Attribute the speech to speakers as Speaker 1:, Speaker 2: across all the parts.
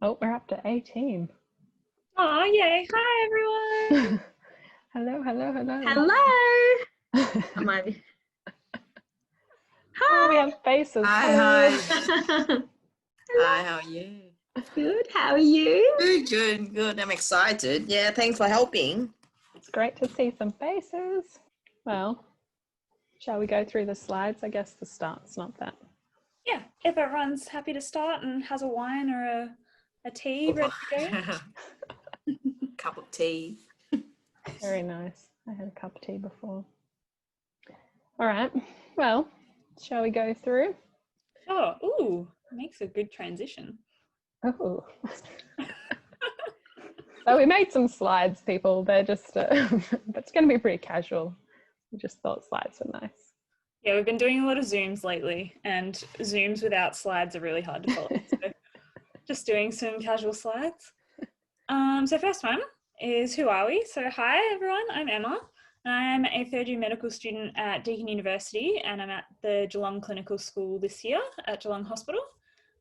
Speaker 1: Oh, we're up to 18.
Speaker 2: Oh, yay. Hi, everyone.
Speaker 1: Hello, hello, hello.
Speaker 2: Hello. Am I?
Speaker 1: Oh, we
Speaker 2: Hi.
Speaker 1: have faces.
Speaker 3: Hi,
Speaker 1: Hello.
Speaker 3: hi. Hi, how are you?
Speaker 2: Good. How are you?
Speaker 3: Good. I'm excited. Yeah, thanks for helping.
Speaker 1: It's great to see some faces. Well, shall we go through the slides? I guess the start's not that.
Speaker 2: Yeah, if everyone's happy to start and has a wine or a tea ready to go.
Speaker 3: Cup of tea.
Speaker 1: Very nice. I had a cup of tea before. All right. Well, shall we go through?
Speaker 2: Oh, ooh, makes a good transition.
Speaker 1: Oh. So we made some slides, people. They're just, it's going to be pretty casual. We just thought slides were nice.
Speaker 2: Yeah, we've been doing a lot of Zooms lately, and Zooms without slides are really hard to follow. So just doing some casual slides. So first one is who are we? So hi everyone, I'm Emma. I'm a third year medical student at Deakin University, and I'm at the Geelong Clinical School this year at Geelong Hospital.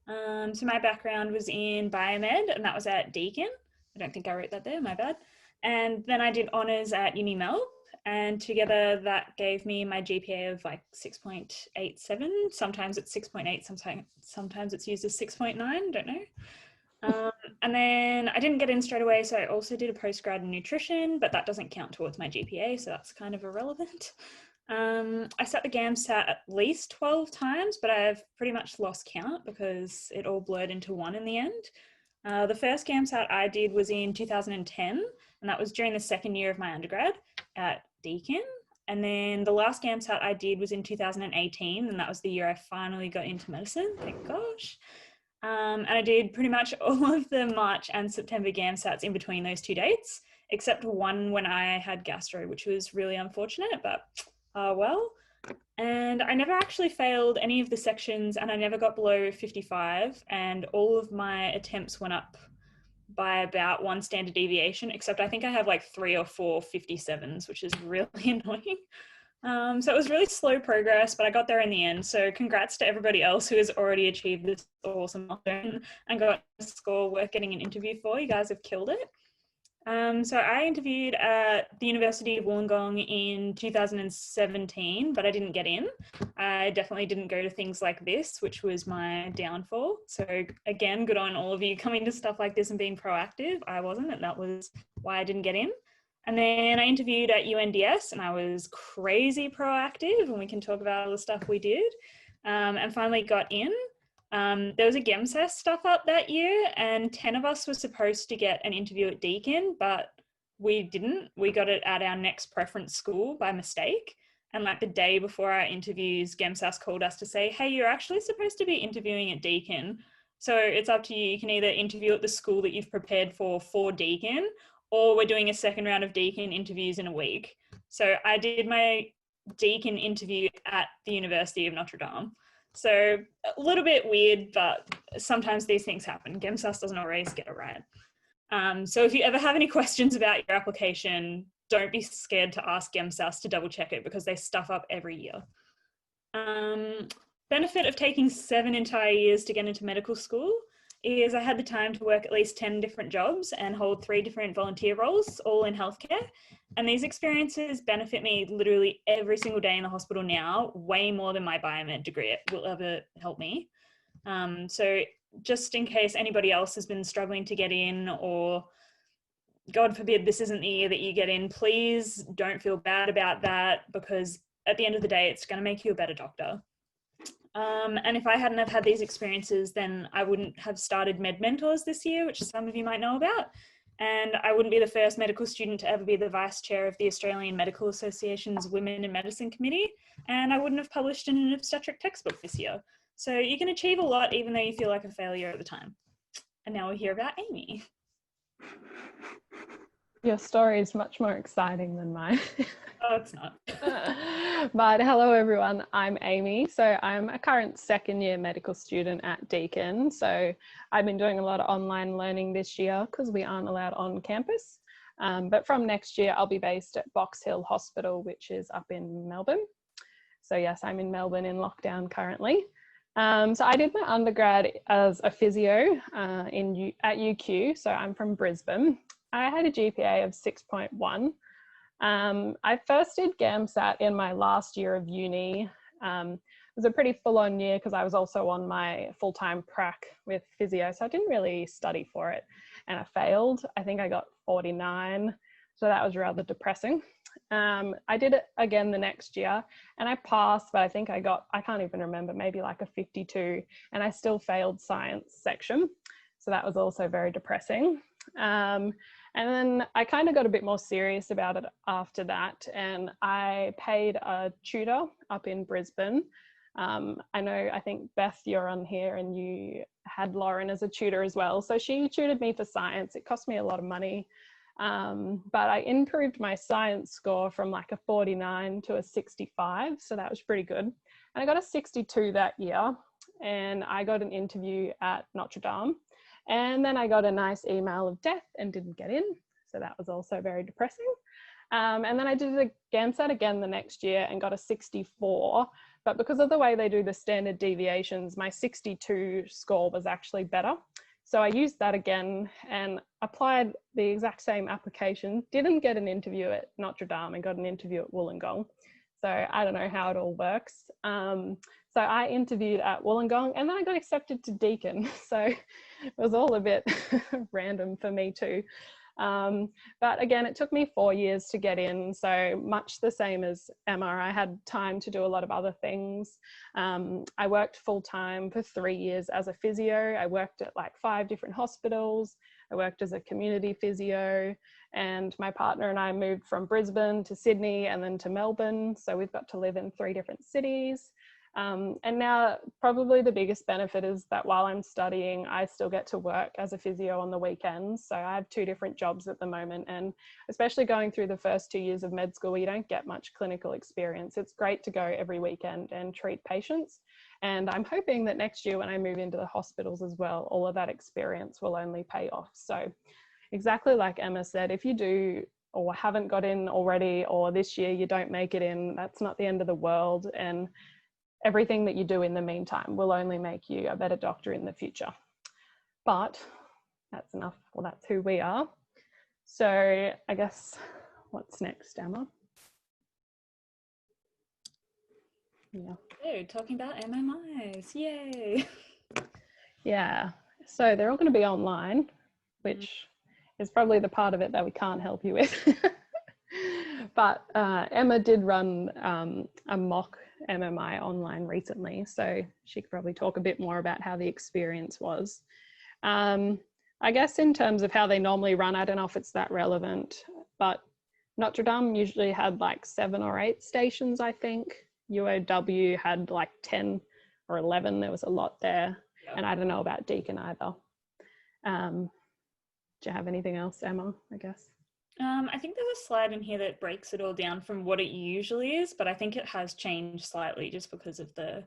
Speaker 2: So my background was in biomed, and that was at Deakin. I don't think I wrote that there, my bad. And then I did honours at Uni Melb, and together that gave me my GPA of like 6.87. Sometimes it's 6.8, sometimes it's used as 6.9, don't know. And then I didn't get in straight away, so I also did a postgrad in nutrition, but that doesn't count towards my GPA, so that's kind of irrelevant. I sat the GAMSAT at least 12 times, but I've pretty much lost count because it all blurred into one in the end. The first GAMSAT I did was in 2010, and that was during the second year of my undergrad at Deakin. And then the last GAMSAT I did was in 2018, and that was the year I finally got into medicine, thank gosh. And I did pretty much all of the March and September GAMSATs in between those two dates, except one when I had gastro, which was really unfortunate, but well. And I never actually failed any of the sections, and I never got below 55, and all of my attempts went up by about one standard deviation, except I think I have like 3 or 4 57s, which is really annoying. So it was really slow progress, but I got there in the end. So congrats to everybody else who has already achieved this awesome milestone and got a score worth getting an interview for. You guys have killed it. So I interviewed at the University of Wollongong in 2017, but I didn't get in. I definitely didn't go to things like this, which was my downfall. So again, good on all of you coming to stuff like this and being proactive. I wasn't, and that was why I didn't get in. And then I interviewed at UNDS, and I was crazy proactive, and we can talk about all the stuff we did, and finally got in. There was a GEMSAS stuff up that year, and 10 of us were supposed to get an interview at Deakin, but we didn't. We got it at our next preference school by mistake. And like the day before our interviews, GEMSAS called us to say, hey, you're actually supposed to be interviewing at Deakin. So it's up to you. You can either interview at the school that you've prepared for Deakin, or we're doing a second round of Deakin interviews in a week. So I did my Deakin interview at the University of Notre Dame. So a little bit weird, but sometimes these things happen. GEMSAS doesn't always get it right. So if you ever have any questions about your application, don't be scared to ask GEMSAS to double check it because they stuff up every year. Benefit of taking 7 entire years to get into medical school is I had the time to work at least 10 different jobs and hold 3 different volunteer roles, all in healthcare. And these experiences benefit me literally every single day in the hospital now, way more than my biomed degree will ever help me. So just in case anybody else has been struggling to get in, or God forbid this isn't the year that you get in, please don't feel bad about that, because at the end of the day, it's going to make you a better doctor. And if I hadn't have had these experiences, then I wouldn't have started Med Mentors this year, which some of you might know about. And I wouldn't be the first medical student to ever be the vice chair of the Australian Medical Association's Women in Medicine Committee. And I wouldn't have published in an obstetric textbook this year. So you can achieve a lot even though you feel like a failure at the time. And now we'll hear about Amie.
Speaker 1: Your story is much more exciting than mine.
Speaker 2: Oh, it's not.
Speaker 1: But hello everyone, I'm Amie. So I'm a current second year medical student at Deakin. So I've been doing a lot of online learning this year because we aren't allowed on campus. But from next year, I'll be based at Box Hill Hospital, which is up in Melbourne. So yes, I'm in Melbourne in lockdown currently. So I did my undergrad as a physio at UQ, so I'm from Brisbane. I had a GPA of 6.1. I first did GAMSAT in my last year of uni. It was a pretty full-on year because I was also on my full-time prac with physio, so I didn't really study for it, and I failed. I think I got 49, so that was rather depressing. I did it again the next year and I passed, but I think I can't even remember, maybe like a 52, and I still failed science section. So that was also very depressing. And then I kind of got a bit more serious about it after that, and I paid a tutor up in Brisbane. I think Beth, you're on here and you had Lauren as a tutor as well. So she tutored me for science. It cost me a lot of money. But I improved my science score from like a 49 to a 65. So that was pretty good. And I got a 62 that year, and I got an interview at Notre Dame. And then I got a nice email of death and didn't get in. So that was also very depressing. And then I did a GAMSAT again the next year and got a 64. But because of the way they do the standard deviations, my 62 score was actually better. So I used that again and applied the exact same application, didn't get an interview at Notre Dame and got an interview at Wollongong. So I don't know how it all works. So I interviewed at Wollongong and then I got accepted to Deakin. So it was all a bit random for me too. But again, it took me 4 years to get in, so much the same as Emma. I had time to do a lot of other things. I worked full-time for 3 years as a physio. I worked at like 5 different hospitals. I worked as a community physio, and my partner and I moved from Brisbane to Sydney and then to Melbourne. So we've got to live in 3 different cities. And now probably the biggest benefit is that while I'm studying, I still get to work as a physio on the weekends. So I have 2 different jobs at the moment, and especially going through the first 2 years of med school, you don't get much clinical experience. It's great to go every weekend and treat patients. And I'm hoping that next year when I move into the hospitals as well, all of that experience will only pay off. So exactly like Emma said, if you do or haven't got in already, or this year you don't make it in, that's not the end of the world. And everything that you do in the meantime will only make you a better doctor in the future. But that's enough. Well, that's who we are. So I guess what's next, Emma? Yeah.
Speaker 2: Oh, talking about MMIs. Yay.
Speaker 1: Yeah. So they're all going to be online, which is probably the part of it that we can't help you with. But Emma did run a mock MMI online recently, so she could probably talk a bit more about how the experience was. I guess in terms of how they normally run, I don't know if it's that relevant, but Notre Dame usually had like 7 or 8 stations, I think. UOW had like 10 or 11. There was a lot there. Yep. And I don't know about Deakin either. Do you have anything else, Emma, I guess?
Speaker 2: I think there's a slide in here that breaks it all down from what it usually is, but I think it has changed slightly just because of the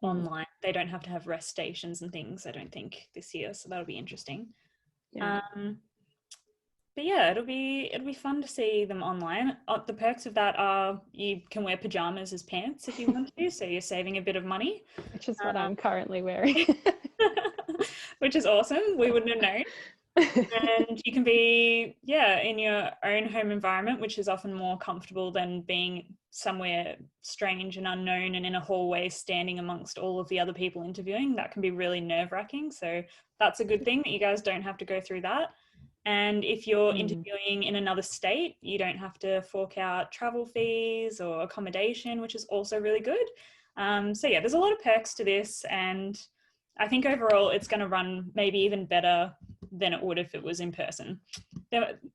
Speaker 2: online. They don't have to have rest stations and things, I don't think, this year, so that'll be interesting. Yeah. But yeah, it'll be fun to see them online. The perks of that are you can wear pajamas as pants if you want to, so you're saving a bit of money.
Speaker 1: Which is what I'm currently wearing.
Speaker 2: Which is awesome. We wouldn't have known. And you can be, in your own home environment, which is often more comfortable than being somewhere strange and unknown and in a hallway standing amongst all of the other people interviewing. That can be really nerve-wracking. So that's a good thing that you guys don't have to go through that. And if you're interviewing in another state, you don't have to fork out travel fees or accommodation, which is also really good. So yeah, there's a lot of perks to this, and I think overall it's going to run maybe even better than it would if it was in person.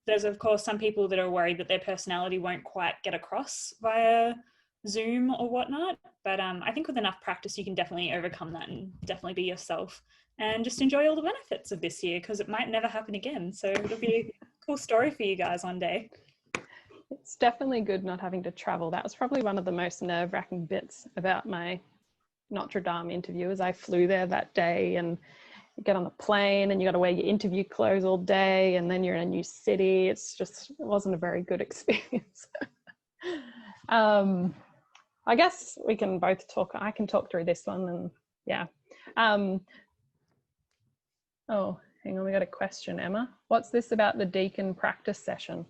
Speaker 2: There's of course some people that are worried that their personality won't quite get across via Zoom or whatnot, but I think with enough practice you can definitely overcome that and definitely be yourself and just enjoy all the benefits of this year, because it might never happen again. So it'll be a cool story for you guys one day.
Speaker 1: It's definitely good not having to travel. That was probably one of the most nerve-wracking bits about my Notre Dame interview, as I flew there that day and you get on the plane and you got to wear your interview clothes all day, and then you're in a new city. It wasn't a very good experience. I guess we can both talk. I can talk through this one and Yeah. Oh, hang on, we got a question, Emma. What's this about the Deakin practice session?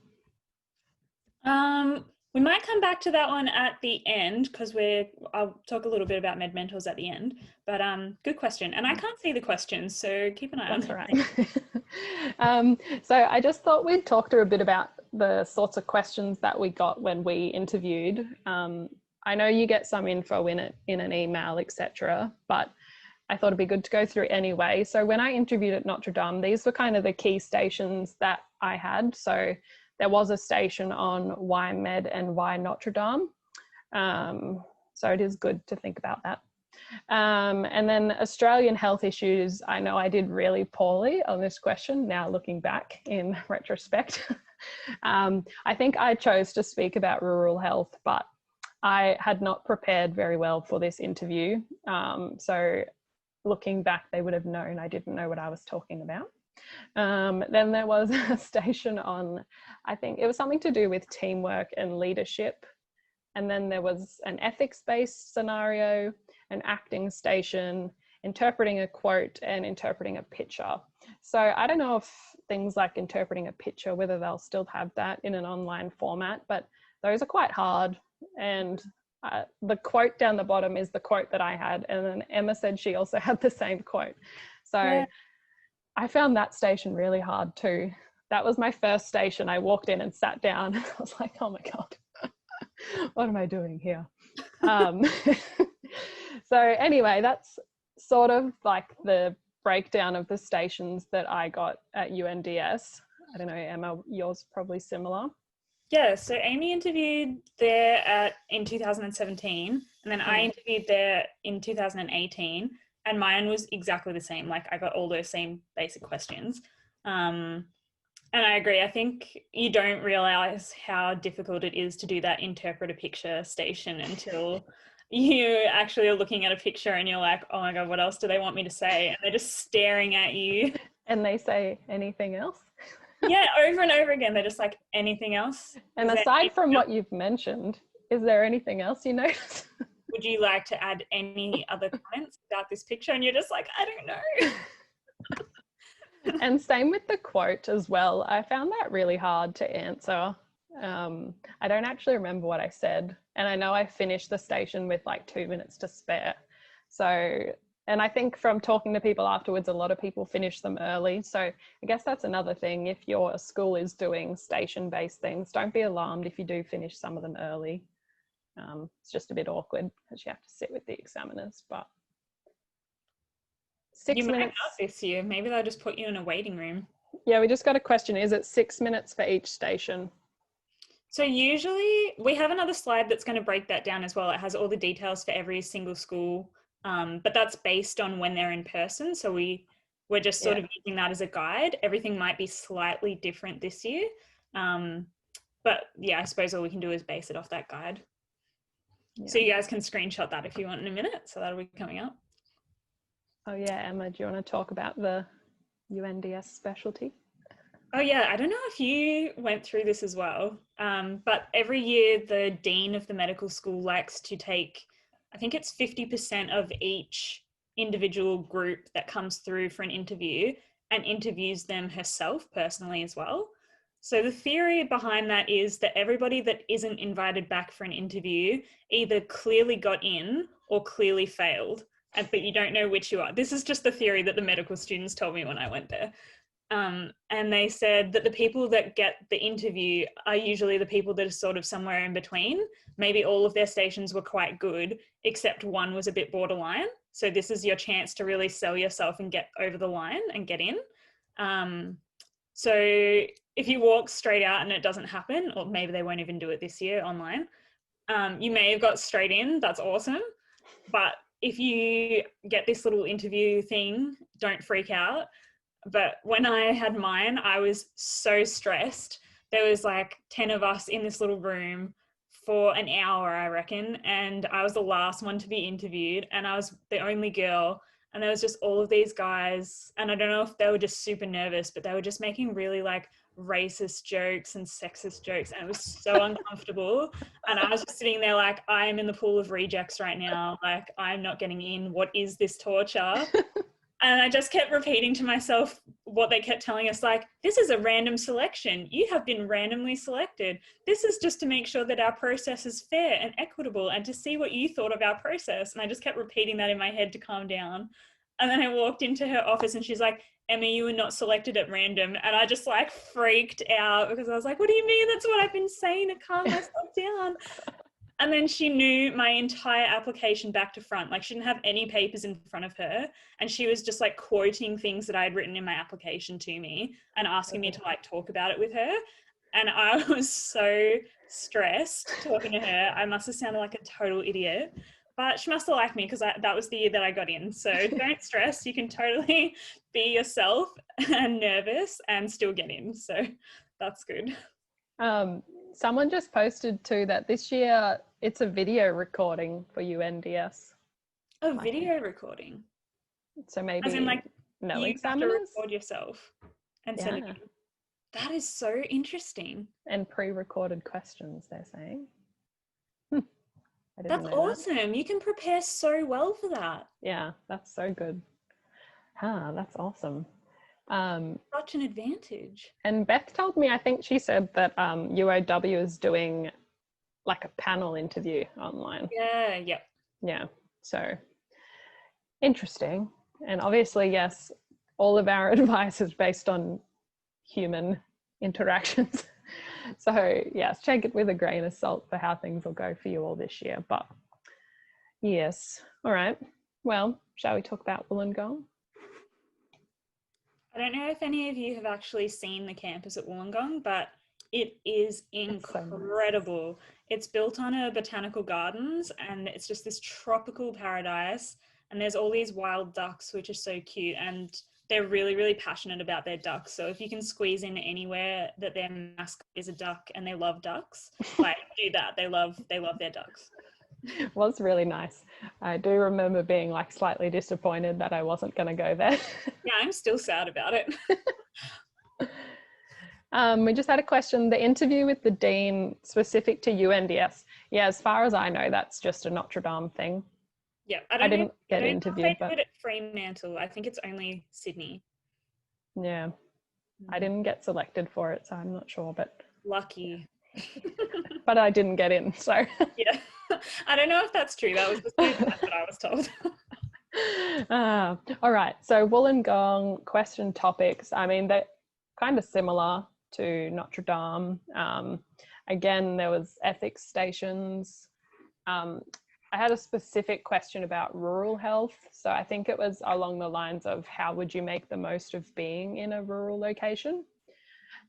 Speaker 2: We might come back to that one at the end because I'll talk a little bit about med mentors at the end, but good question. And I can't see the questions, so keep an eye on
Speaker 1: That's
Speaker 2: it.
Speaker 1: all right. So I just thought we'd talk through a bit about the sorts of questions that we got when we interviewed. I know you get some info in an email, etc., but I thought it'd be good to go through anyway. So when I interviewed at Notre Dame, these were kind of the key stations that I had. So there was a station on why med and why Notre Dame. So it is good to think about that. And then Australian health issues, I know I did really poorly on this question, now looking back in retrospect. I think I chose to speak about rural health, but I had not prepared very well for this interview. So looking back, they would have known I didn't know what I was talking about. Then there was a station on, I think it was something to do with teamwork and leadership. And then there was an ethics-based scenario, an acting station, interpreting a quote, and interpreting a picture. So I don't know if things like interpreting a picture, whether they'll still have that in an online format, but those are quite hard. And the quote down the bottom is the quote that I had, and then Emma said she also had the same quote. So yeah. I found that station really hard too. That was my first station. I walked in and sat down. I was like, oh my God, what am I doing here? So anyway, that's sort of like the breakdown of the stations that I got at UNDS. I don't know, Emma, yours probably similar.
Speaker 2: Yeah, so Amie interviewed there in 2017, and then I interviewed there in 2018, and mine was exactly the same. Like I got all those same basic questions. And I agree. I think you don't realize how difficult it is to do that interpret a picture station until you actually are looking at a picture and you're like, oh my God, what else do they want me to say? And they're just staring at you.
Speaker 1: And they say anything else?
Speaker 2: Yeah, over and over again. They're just like, anything else?
Speaker 1: And aside from what you've mentioned, is there anything else you notice?
Speaker 2: Would you like to add any other comments about this picture? And you're just like, I don't know.
Speaker 1: And same with the quote as well. I found that really hard to answer. I don't actually remember what I said. And I know I finished the station with like 2 minutes to spare. So, and I think from talking to people afterwards, a lot of people finish them early. So I guess that's another thing. If your school is doing station-based things, don't be alarmed if you do finish some of them early. It's just a bit awkward because you have to sit with the examiners, but 6 minutes.
Speaker 2: You might not this year. Maybe they'll just put you in a waiting room.
Speaker 1: Yeah, we just got a question. Is it 6 minutes for each station?
Speaker 2: So usually we have another slide that's going to break that down as well. It has all the details for every single school, but that's based on when they're in person. So we're just sort of using that as a guide. Everything might be slightly different this year. But yeah, I suppose all we can do is base it off that guide. Yeah. So you guys can screenshot that if you want in a minute. So that'll be coming up.
Speaker 1: Oh yeah, Emma, do you want to talk about the UNDS specialty?
Speaker 2: Oh yeah, I don't know if you went through this as well, but every year the dean of the medical school likes to take, I think it's 50% of each individual group that comes through for an interview and interviews them herself personally as well. So the theory behind that is that everybody that isn't invited back for an interview either clearly got in or clearly failed, but you don't know which you are. This is just the theory that the medical students told me when I went there. And they said that the people that get the interview are usually the people that are sort of somewhere in between. Maybe all of their stations were quite good, except one was a bit borderline. So this is your chance to really sell yourself and get over the line and get in. So if you walk straight out and it doesn't happen, or maybe they won't even do it this year online, you may have got straight in. That's awesome. But if you get this little interview thing, don't freak out. But when I had mine, I was so stressed. There was like 10 of us in this little room for an hour, I reckon. And I was the last one to be interviewed. And I was the only girl. And there was just all of these guys, and I don't know if they were just super nervous, but they were just making really like racist jokes and sexist jokes, and it was so uncomfortable. And I was just sitting there like, I am in the pool of rejects right now. Like, I'm not getting in. What is this torture? And I just kept repeating to myself what they kept telling us, like, this is a random selection. You have been randomly selected. This is just to make sure that our process is fair and equitable and to see what you thought of our process. And I just kept repeating that in my head to calm down. And then I walked into her office and she's like, Emmy, you were not selected at random. And I just like freaked out because I was like, what do you mean? That's what I've been saying to calm myself down. And then she knew my entire application back to front. Like, she didn't have any papers in front of her. And she was just like quoting things that I had written in my application to me and asking me to like talk about it with her. And I was so stressed talking to her. I must have sounded like a total idiot, but she must have liked me because that was the year that I got in. So don't stress. You can totally be yourself and nervous and still get in. So that's good.
Speaker 1: Someone just posted too that this year it's a video recording for UNDS.
Speaker 2: Oh, video recording.
Speaker 1: So maybe
Speaker 2: as in like
Speaker 1: no
Speaker 2: you
Speaker 1: examiners?
Speaker 2: have to record yourself and send it in. That is so interesting.
Speaker 1: And pre-recorded questions, they're saying. I didn't
Speaker 2: That's
Speaker 1: know
Speaker 2: awesome.
Speaker 1: that.
Speaker 2: You can prepare so well for that.
Speaker 1: Yeah, that's so good. That's awesome.
Speaker 2: Such an advantage.
Speaker 1: And Beth told me, I think she said that UOW is doing like a panel interview online. Yeah. So interesting. And obviously, yes, all of our advice is based on human interactions. So yes, take it with a grain of salt for how things will go for you all this year. But yes, all right. Well, shall we talk about Wollongong?
Speaker 2: I don't know if any of you have actually seen the campus at Wollongong, but it is incredible. So nice. It's built on a botanical gardens and it's just this tropical paradise. And there's all these wild ducks, which are so cute. And they're really, really passionate about their ducks. So if you can squeeze in anywhere that their mascot is a duck and they love ducks, like do that. They love their ducks.
Speaker 1: Well, it's really nice. I do remember being like slightly disappointed that I wasn't going to go there.
Speaker 2: Yeah, I'm still sad about it.
Speaker 1: We just had a question. The interview with the dean specific to UNDS. Yeah, as far as I know, that's just a Notre Dame thing.
Speaker 2: Yeah,
Speaker 1: I didn't get interviewed,
Speaker 2: but at Fremantle. I think it's only Sydney.
Speaker 1: Yeah, I didn't get selected for it, so I'm not sure. But
Speaker 2: lucky.
Speaker 1: But I didn't get in, so
Speaker 2: yeah. I don't know if that's true. That was the feedback that I was told.
Speaker 1: All right. So Wollongong question topics. I mean, they're kind of similar to Notre Dame. Again, there was ethics stations. I had a specific question about rural health. So I think it was along the lines of how would you make the most of being in a rural location?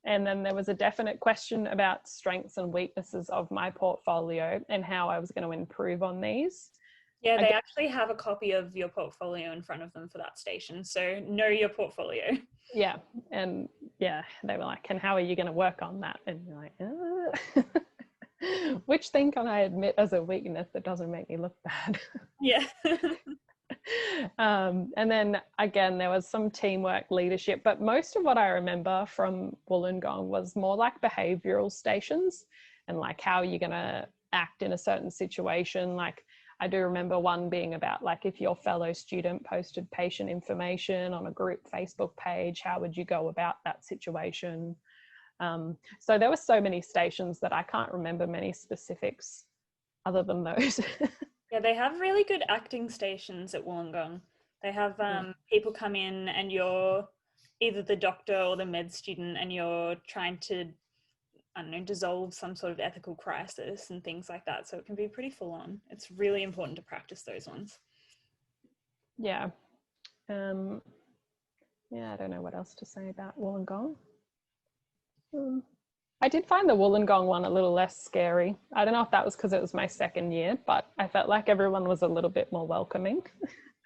Speaker 1: And then there was a definite question about strengths and weaknesses of my portfolio and how I was going to improve on these.
Speaker 2: Yeah, they actually have a copy of your portfolio in front of them for that station. So know your portfolio.
Speaker 1: Yeah. And yeah, they were like, and how are you going to work on that? And you're like, which thing can I admit as a weakness that doesn't make me look bad?
Speaker 2: Yeah.
Speaker 1: And then again, there was some teamwork, leadership, but most of what I remember from Wollongong was more like behavioral stations and like how you're going to act in a certain situation. Like I do remember one being about like if your fellow student posted patient information on a group Facebook page, how would you go about that situation? So there were so many stations that I can't remember many specifics other than those.
Speaker 2: Yeah, they have really good acting stations at Wollongong. They have people come in and you're either the doctor or the med student and you're trying to, I don't know, dissolve some sort of ethical crisis and things like that. So it can be pretty full on. It's really important to practice those ones.
Speaker 1: Yeah. Yeah, I don't know what else to say about Wollongong. I did find the Wollongong one a little less scary. I don't know if that was because it was my second year, but I felt like everyone was a little bit more welcoming.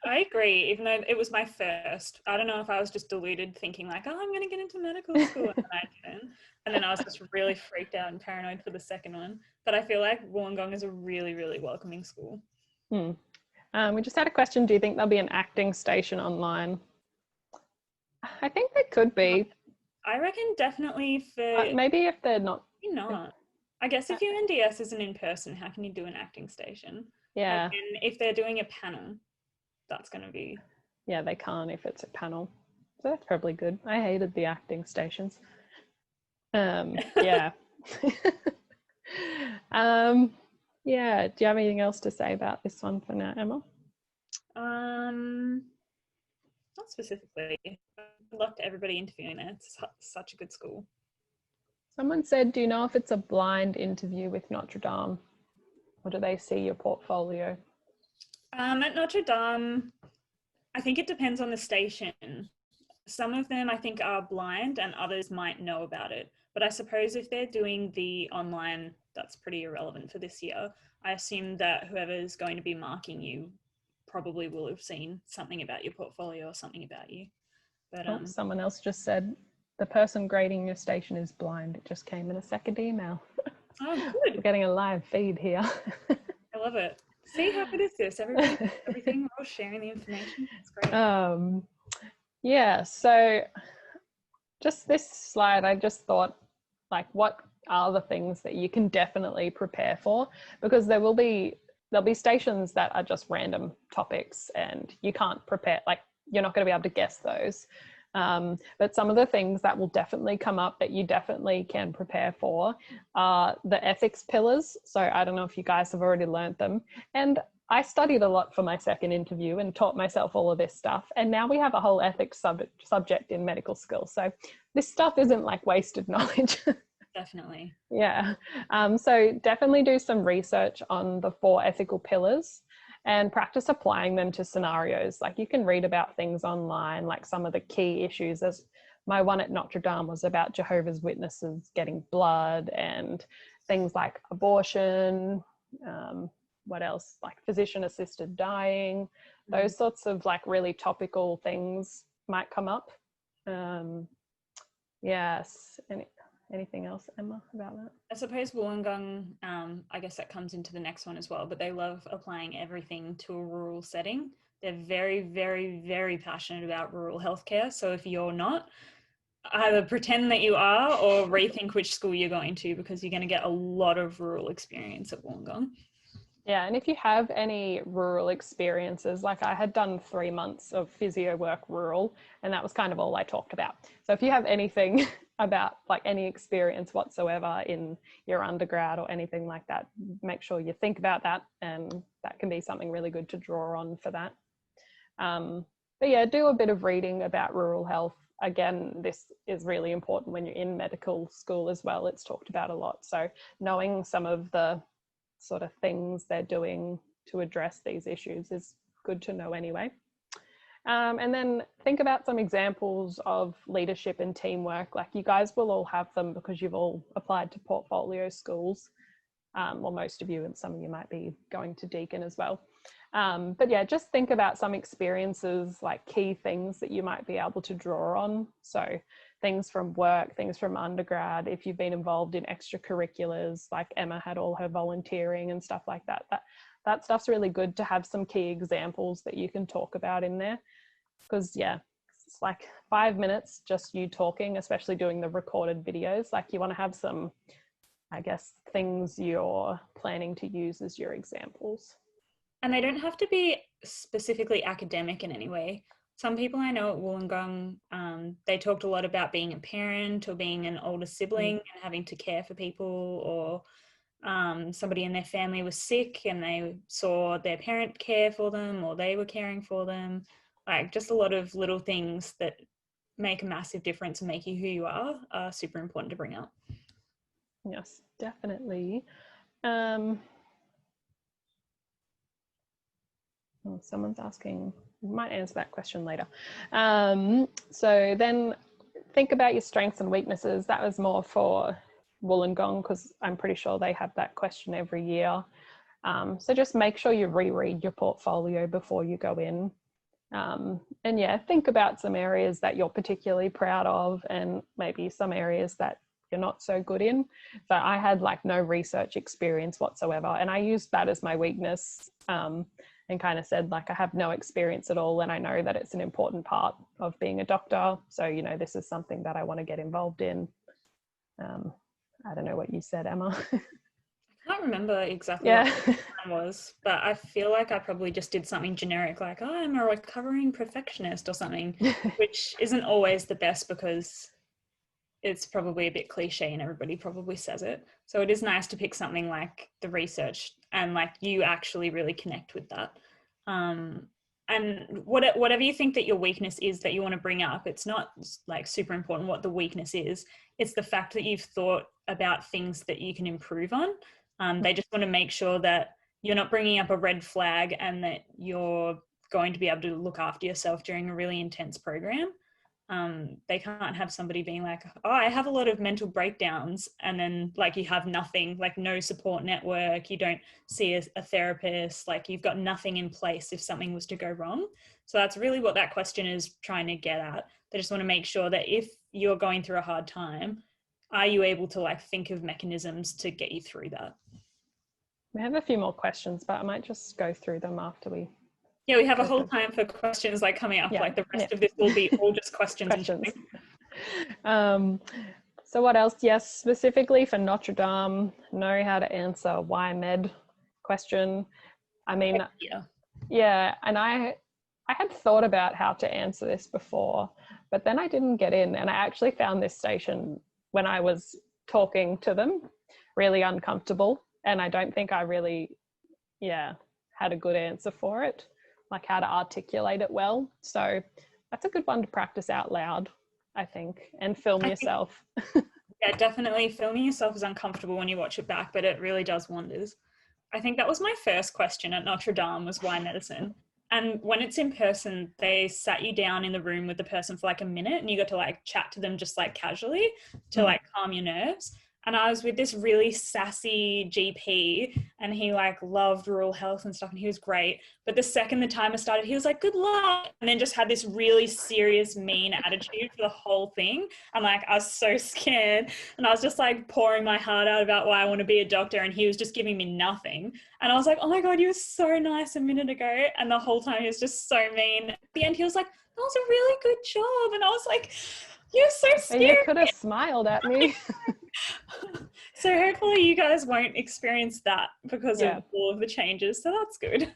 Speaker 2: I agree, even though it was my first. I don't know if I was just deluded thinking like, oh, I'm going to get into medical school, and I didn't. And then I was just really freaked out and paranoid for the second one. But I feel like Wollongong is a really, really welcoming school.
Speaker 1: We just had a question. Do you think there'll be an acting station online? I think there could be.
Speaker 2: I reckon definitely for...
Speaker 1: maybe if they're not.
Speaker 2: Maybe not. I guess if UNDS isn't in person, how can you do an acting station?
Speaker 1: Yeah.
Speaker 2: And if they're doing a panel, that's going to be...
Speaker 1: Yeah, they can't if it's a panel. So that's probably good. I hated the acting stations. Yeah. Yeah, do you have anything else to say about this one for now, Emma?
Speaker 2: Not specifically. Good luck to everybody interviewing there. It's such a good school.
Speaker 1: Someone said, do you know if it's a blind interview with Notre Dame? Or do they see your portfolio?
Speaker 2: At Notre Dame, I think it depends on the station. Some of them I think are blind and others might know about it. But I suppose if they're doing the online, that's pretty irrelevant for this year. I assume that whoever's going to be marking you probably will have seen something about your portfolio or something about you. But
Speaker 1: someone else just said, the person grading your station is blind. It just came in a second email.
Speaker 2: Oh, good.
Speaker 1: We're getting a live feed here.
Speaker 2: I love it. See how good is this? Everybody, everything, we're all sharing the information. It's great.
Speaker 1: Yeah, so just this slide, I just thought, like, what are the things that you can definitely prepare for? Because there'll be stations that are just random topics and you can't prepare, like, you're not going to be able to guess those. But some of the things that will definitely come up that you definitely can prepare for are the ethics pillars. So I don't know if you guys have already learned them. And I studied a lot for my second interview and taught myself all of this stuff. And now we have a whole ethics subject in medical school. So this stuff isn't like wasted knowledge.
Speaker 2: Definitely.
Speaker 1: Yeah. So definitely do some research on the 4 ethical pillars and practice applying them to scenarios. Like, you can read about things online, like some of the key issues. As my one at Notre Dame was about Jehovah's Witnesses getting blood and things like abortion, what else, like physician assisted dying, those sorts of like really topical things might come up. Yes. Anything else, Emma, about that?
Speaker 2: I suppose Wollongong, I guess that comes into the next one as well, but they love applying everything to a rural setting. They're very, very, very passionate about rural healthcare. So if you're not, either pretend that you are or rethink which school you're going to, because you're going to get a lot of rural experience at Wollongong.
Speaker 1: Yeah, and if you have any rural experiences, like I had done 3 months of physio work rural, and that was kind of all I talked about. So if you have anything about like any experience whatsoever in your undergrad or anything like that, make sure you think about that, and that can be something really good to draw on for that. But yeah, do a bit of reading about rural health. Again, this is really important when you're in medical school as well. It's talked about a lot. So knowing some of the sort of things they're doing to address these issues is good to know anyway. And then think about some examples of leadership and teamwork. Like, you guys will all have them because you've all applied to portfolio schools. Well, most of you, and some of you might be going to Deakin as well. But yeah, just think about some experiences, like key things that you might be able to draw on. So things from work, things from undergrad, if you've been involved in extracurriculars, like Emma had all her volunteering and stuff like that. That stuff's really good to have some key examples that you can talk about in there. Because yeah, it's like 5 minutes just you talking, especially doing the recorded videos. Like, you want to have some, I guess, things you're planning to use as your examples.
Speaker 2: And they don't have to be specifically academic in any way. Some people I know at Wollongong, they talked a lot about being a parent or being an older sibling and having to care for people, or somebody in their family was sick and they saw their parent care for them, or they were caring for them. Like, just a lot of little things that make a massive difference and make you who you are super important to bring up.
Speaker 1: Yes, definitely. Someone's asking, we might answer that question later. So then think about your strengths and weaknesses. That was more for Wollongong, because I'm pretty sure they have that question every year. So just make sure you reread your portfolio before you go in. And yeah, think about some areas that you're particularly proud of, and maybe some areas that you're not so good in. So I had like no research experience whatsoever, and I used that as my weakness. and kind of said, like, I have no experience at all, and I know that it's an important part of being a doctor. So, you know, this is something that I want to get involved in. I don't know what you said, Emma.
Speaker 2: I can't remember exactly
Speaker 1: Yeah.
Speaker 2: what the plan was, but I feel like I probably just did something generic, like, oh, I'm a recovering perfectionist or something, which isn't always the best because it's probably a bit cliche and everybody probably says it. So it is nice to pick something like the research and like you actually really connect with that. And whatever you think that your weakness is that you want to bring up, it's not like super important what the weakness is. It's the fact that you've thought about things that you can improve on. They just want to make sure that you're not bringing up a red flag and that you're going to be able to look after yourself during a really intense program. They can't have somebody being like, oh, I have a lot of mental breakdowns, and then like you have nothing, like no support network, you don't see a therapist, like you've got nothing in place if something was to go wrong. So that's really what that question is trying to get at. They just want to make sure that if you're going through a hard time, are you able to like think of mechanisms to get you through that?
Speaker 1: We have a few more questions, but I might just go through them after we...
Speaker 2: Yeah, we have a whole time for questions like coming up. Like the rest of this will be all just questions.
Speaker 1: So what else? Yes, specifically for Notre Dame, know how to answer why med question. I mean, yeah, and I had thought about how to answer this before, but then I didn't get in, and I actually found this station when I was talking to them really uncomfortable, and I don't think I really, had a good answer for it, like how to articulate it well. So that's a good one to practice out loud, I think, and film yourself.
Speaker 2: Yeah, definitely. Filming yourself is uncomfortable when you watch it back, but it really does wonders. I think that was my first question at Notre Dame, was why medicine? And when it's in person, they sat you down in the room with the person for like a minute and you got to like chat to them just like casually to like calm your nerves. And I was with this really sassy GP and he like loved rural health and stuff and he was great. But the second the timer started, he was like, good luck. And then just had this really serious, mean attitude for the whole thing. And like, I was so scared. And I was just like pouring my heart out about why I want to be a doctor. And he was just giving me nothing. And I was like, oh my God, you were so nice a minute ago. And the whole time he was just so mean. At the end, he was like, that was a really good job. And I was like, you're so scary.
Speaker 1: You could have smiled at me.
Speaker 2: So hopefully you guys won't experience that because of all of the changes. So that's good.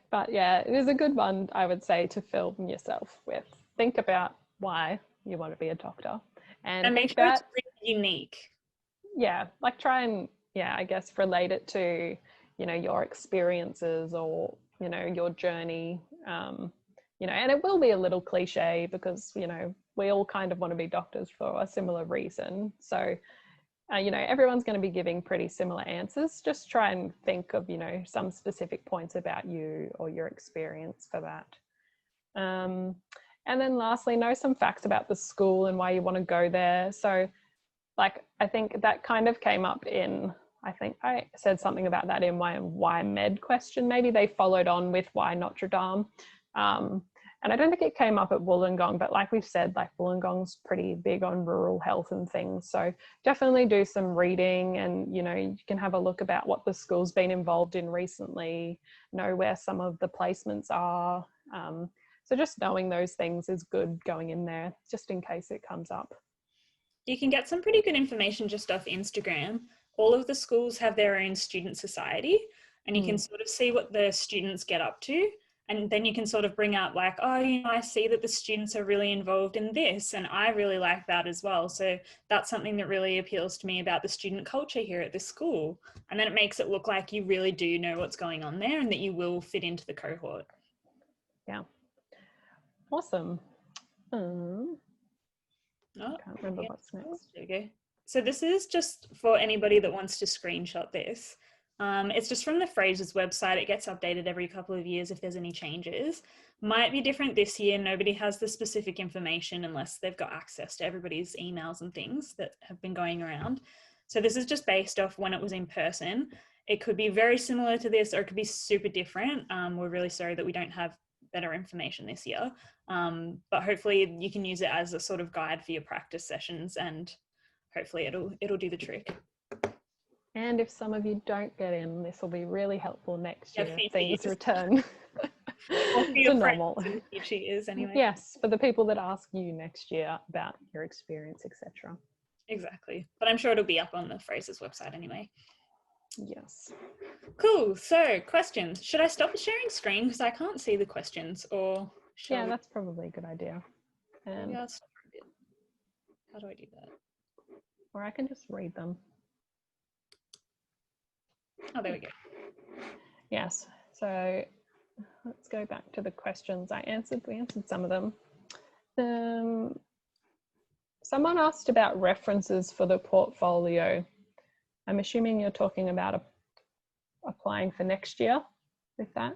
Speaker 1: But yeah, it is a good one, I would say, to film yourself with. Think about why you want to be a doctor. And
Speaker 2: make sure it's really unique.
Speaker 1: Yeah, like try and, I guess relate it to, your experiences or, your journey. And it will be a little cliche because, we all kind of want to be doctors for a similar reason. So, everyone's going to be giving pretty similar answers. Just try and think of, some specific points about you or your experience for that. And then lastly, know some facts about the school and why you want to go there. So, like, I think that kind of came up in, I think I said something about that in my why med question. Maybe they followed on with why Notre Dame. And I don't think it came up at Wollongong, but like we've said, like Wollongong's pretty big on rural health and things. So definitely do some reading and, you can have a look about what the school's been involved in recently, know where some of the placements are. So just knowing those things is good going in there, just in case it comes up.
Speaker 2: You can get some pretty good information just off Instagram. All of the schools have their own student society and you can sort of see what the students get up to. And then you can sort of bring up like, oh, I see that the students are really involved in this and I really like that as well. So that's something that really appeals to me about the student culture here at this school. And then it makes it look like you really do know what's going on there and that you will fit into the cohort.
Speaker 1: Yeah. Awesome. I can't remember what's next.
Speaker 2: There you go. So this is just for anybody that wants to screenshot this. It's just from the Fraser's website. It gets updated every couple of years if there's any changes. Might be different this year. Nobody has the specific information unless they've got access to everybody's emails and things that have been going around. So this is just based off when it was in person. It could be very similar to this or it could be super different. We're really sorry that we don't have better information this year. But hopefully you can use it as a sort of guide for your practice sessions and hopefully it'll do the trick.
Speaker 1: And if some of you don't get in, this will be really helpful next year if things return.
Speaker 2: Or for your
Speaker 1: To
Speaker 2: friends
Speaker 1: normal.
Speaker 2: in future years anyway.
Speaker 1: Yes, for the people that ask you next year about your experience, etc.
Speaker 2: Exactly. But I'm sure it'll be up on the Fraser's website anyway.
Speaker 1: Yes.
Speaker 2: Cool. So questions. Should I stop sharing screen because I can't see the questions, or shall
Speaker 1: Yeah,
Speaker 2: we?
Speaker 1: that's probably a good idea.
Speaker 2: Maybe I'll stop for a bit. How do I do that?
Speaker 1: Or I can just read them.
Speaker 2: Oh, there we go.
Speaker 1: Yes. So let's go back to the questions we answered some of them. Someone asked about references for the portfolio. I'm assuming you're talking about applying for next year with that,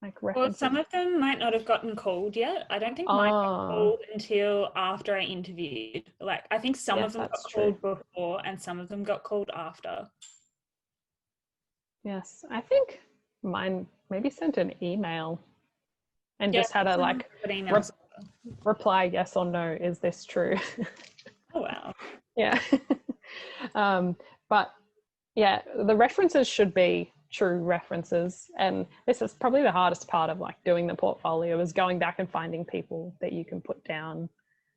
Speaker 1: like references.
Speaker 2: Well, some of them might not have gotten called yet. I don't think mine got called until after I interviewed. Like, I think some of them got called before and some of them got called after.
Speaker 1: Yes, I think mine maybe sent an email and just had a reply yes or no, is this true?
Speaker 2: Oh, wow.
Speaker 1: Yeah. But yeah, the references should be true references. And this is probably the hardest part of like doing the portfolio, is going back and finding people that you can put down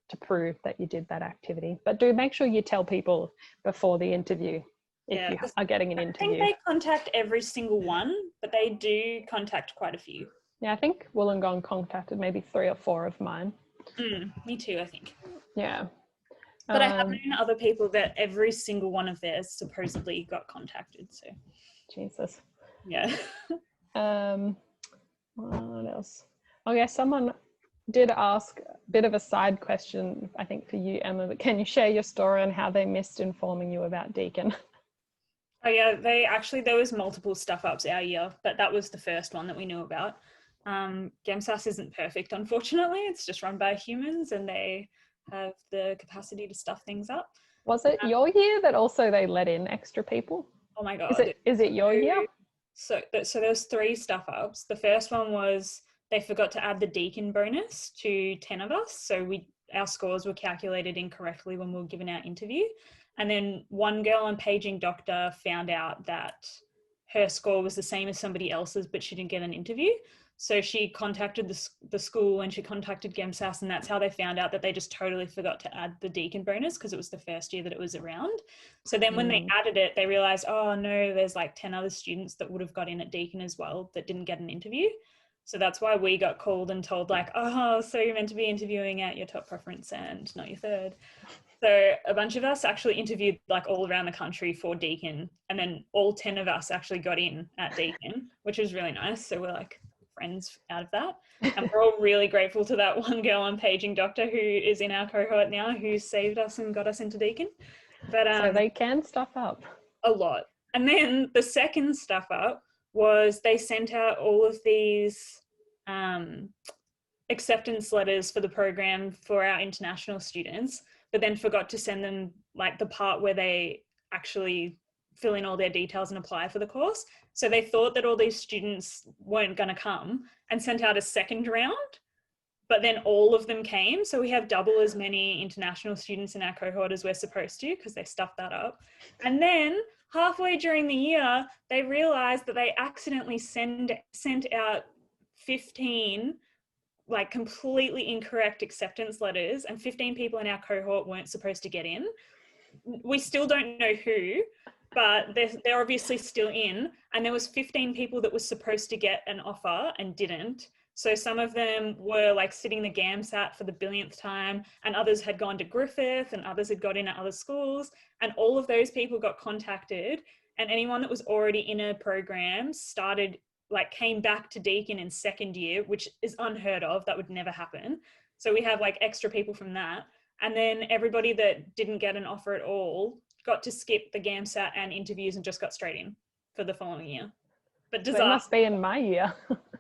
Speaker 1: to prove that you did that activity. But do make sure you tell people before the interview if you are getting an interview.
Speaker 2: I think they contact every single one, but they do contact quite a few.
Speaker 1: Yeah, I think Wollongong contacted maybe 3 or 4 of mine.
Speaker 2: Me too, I think.
Speaker 1: Yeah.
Speaker 2: But I have known other people that every single one of theirs supposedly got contacted. So,
Speaker 1: Jesus.
Speaker 2: Yeah.
Speaker 1: What else? Okay, someone did ask a bit of a side question, I think for you, Emma, but can you share your story on how they missed informing you about Deakin?
Speaker 2: Oh yeah, there was multiple stuff ups our year, but that was the first one that we knew about. GEMSAS isn't perfect, unfortunately. It's just run by humans and they have the capacity to stuff things up.
Speaker 1: Was it your year that also they let in extra people?
Speaker 2: Oh my God.
Speaker 1: Is it your year?
Speaker 2: So there was 3 stuff ups. The first one was they forgot to add the Deakin bonus to 10 of us. So our scores were calculated incorrectly when we were given our interview. And then one girl on Paging Doctor found out that her score was the same as somebody else's, but she didn't get an interview. So she contacted the school and she contacted GEMSAS, and that's how they found out that they just totally forgot to add the Deakin bonus because it was the first year that it was around. So then when they added it, they realized, oh no, there's like 10 other students that would have got in at Deakin as well that didn't get an interview. So that's why we got called and told like, oh, so you're meant to be interviewing at your top preference and not your third. So a bunch of us actually interviewed like all around the country for Deakin, and then all 10 of us actually got in at Deakin, which was really nice. So we're like friends out of that. And we're all really grateful to that one girl on Paging Doctor who is in our cohort now, who saved us and got us into Deakin. But
Speaker 1: so they can stuff up.
Speaker 2: A lot. And then the second stuff up was they sent out all of these acceptance letters for the program for our international students, but then forgot to send them like the part where they actually fill in all their details and apply for the course. So they thought that all these students weren't going to come and sent out a second round, but then all of them came. So we have double as many international students in our cohort as we're supposed to, because they stuffed that up. And then halfway during the year, they realized that they accidentally sent out 15 like completely incorrect acceptance letters, and 15 people in our cohort weren't supposed to get in. We still don't know who, but they're obviously still in. And there was 15 people that were supposed to get an offer and didn't. So some of them were like sitting the GAMSAT for the billionth time, and others had gone to Griffith, and others had got in at other schools. And all of those people got contacted, and anyone that was already in a program came back to Deakin in second year, which is unheard of. That would never happen. So we have like extra people from that. And then everybody that didn't get an offer at all got to skip the GAMSAT and interviews and just got straight in for the following year. But disaster.
Speaker 1: They must be in my year.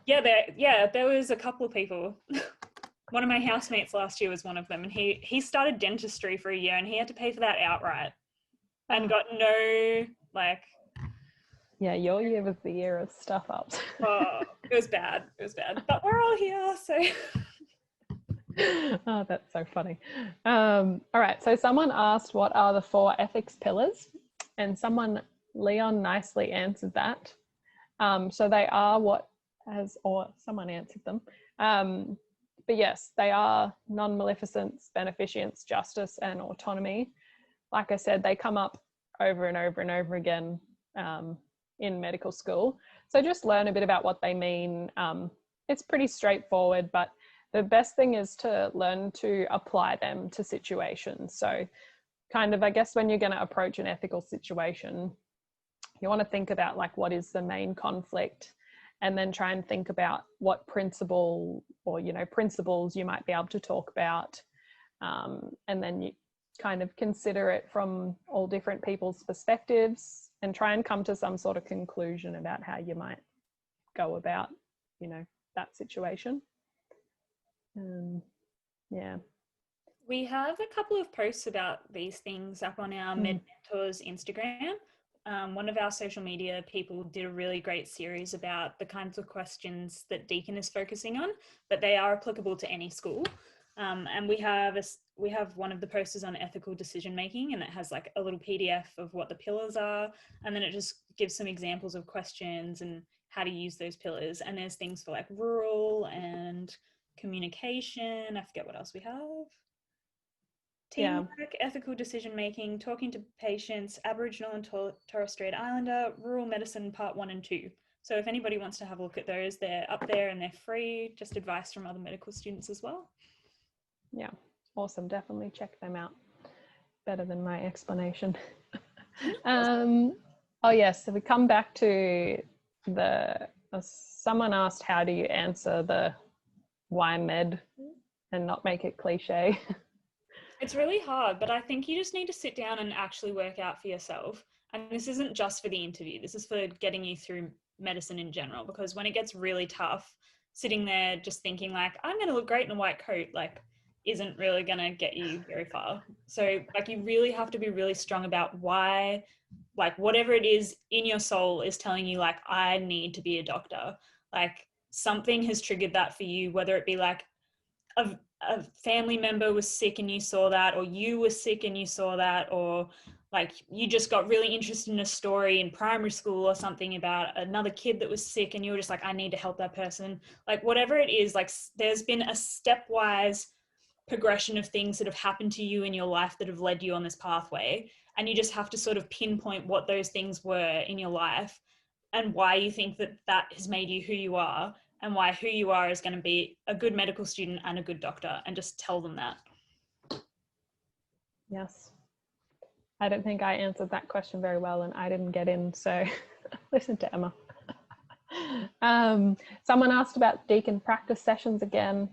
Speaker 2: There was a couple of people. One of my housemates last year was one of them, and he started dentistry for a year and he had to pay for that outright and got no like.
Speaker 1: Yeah, your year was the year of stuff ups.
Speaker 2: Oh, it was bad. But we're all here, so.
Speaker 1: Oh, that's so funny. All right, so someone asked, what are the 4 ethics pillars? And Leon nicely answered that. So they are what or someone answered them. But yes, they are non-maleficence, beneficence, justice, and autonomy. Like I said, they come up over and over and over again in medical school. So just learn a bit about what they mean. It's pretty straightforward, but the best thing is to learn to apply them to situations. So kind of, I guess, when you're going to approach an ethical situation, you want to think about like what is the main conflict, and then try and think about what principles you might be able to talk about. And then you kind of consider it from all different people's perspectives and try and come to some sort of conclusion about how you might go about, that situation. Yeah.
Speaker 2: We have a couple of posts about these things up on our Med Mentors Instagram. One of our social media people did a really great series about the kinds of questions that Deakin is focusing on, but they are applicable to any school. And we have one of the posters on ethical decision making, and it has like a little PDF of what the pillars are, and then it just gives some examples of questions and how to use those pillars. And there's things for like rural and communication. I forget what else we have. Teamwork, ethical decision making, talking to patients, Aboriginal and Torres Strait Islander, rural medicine part 1 and 2. So if anybody wants to have a look at those, they're up there and they're free, just advice from other medical students as well.
Speaker 1: Yeah, awesome. Definitely check them out. Better than my explanation. Oh yes, so we come back to someone asked, how do you answer the why med and not make it cliche?
Speaker 2: It's really hard, but I think you just need to sit down and actually work out for yourself. And this isn't just for the interview. This is for getting you through medicine in general, because when it gets really tough, sitting there just thinking like, I'm going to look great in a white coat, like isn't really going to get you very far. So like you really have to be really strong about why, like whatever it is in your soul is telling you like, I need to be a doctor. Like something has triggered that for you, whether it be like a family member was sick and you saw that, or you were sick and you saw that, or like you just got really interested in a story in primary school or something about another kid that was sick and you were just like, I need to help that person. Like whatever it is, like there's been a stepwise progression of things that have happened to you in your life that have led you on this pathway, and you just have to sort of pinpoint what those things were in your life and why you think that that has made you who you are, and why who you are is going to be a good medical student and a good doctor, and just tell them that.
Speaker 1: Yes. I don't think I answered that question very well, and I didn't get in, so listen to Emma. Someone asked about Deakin practice sessions again.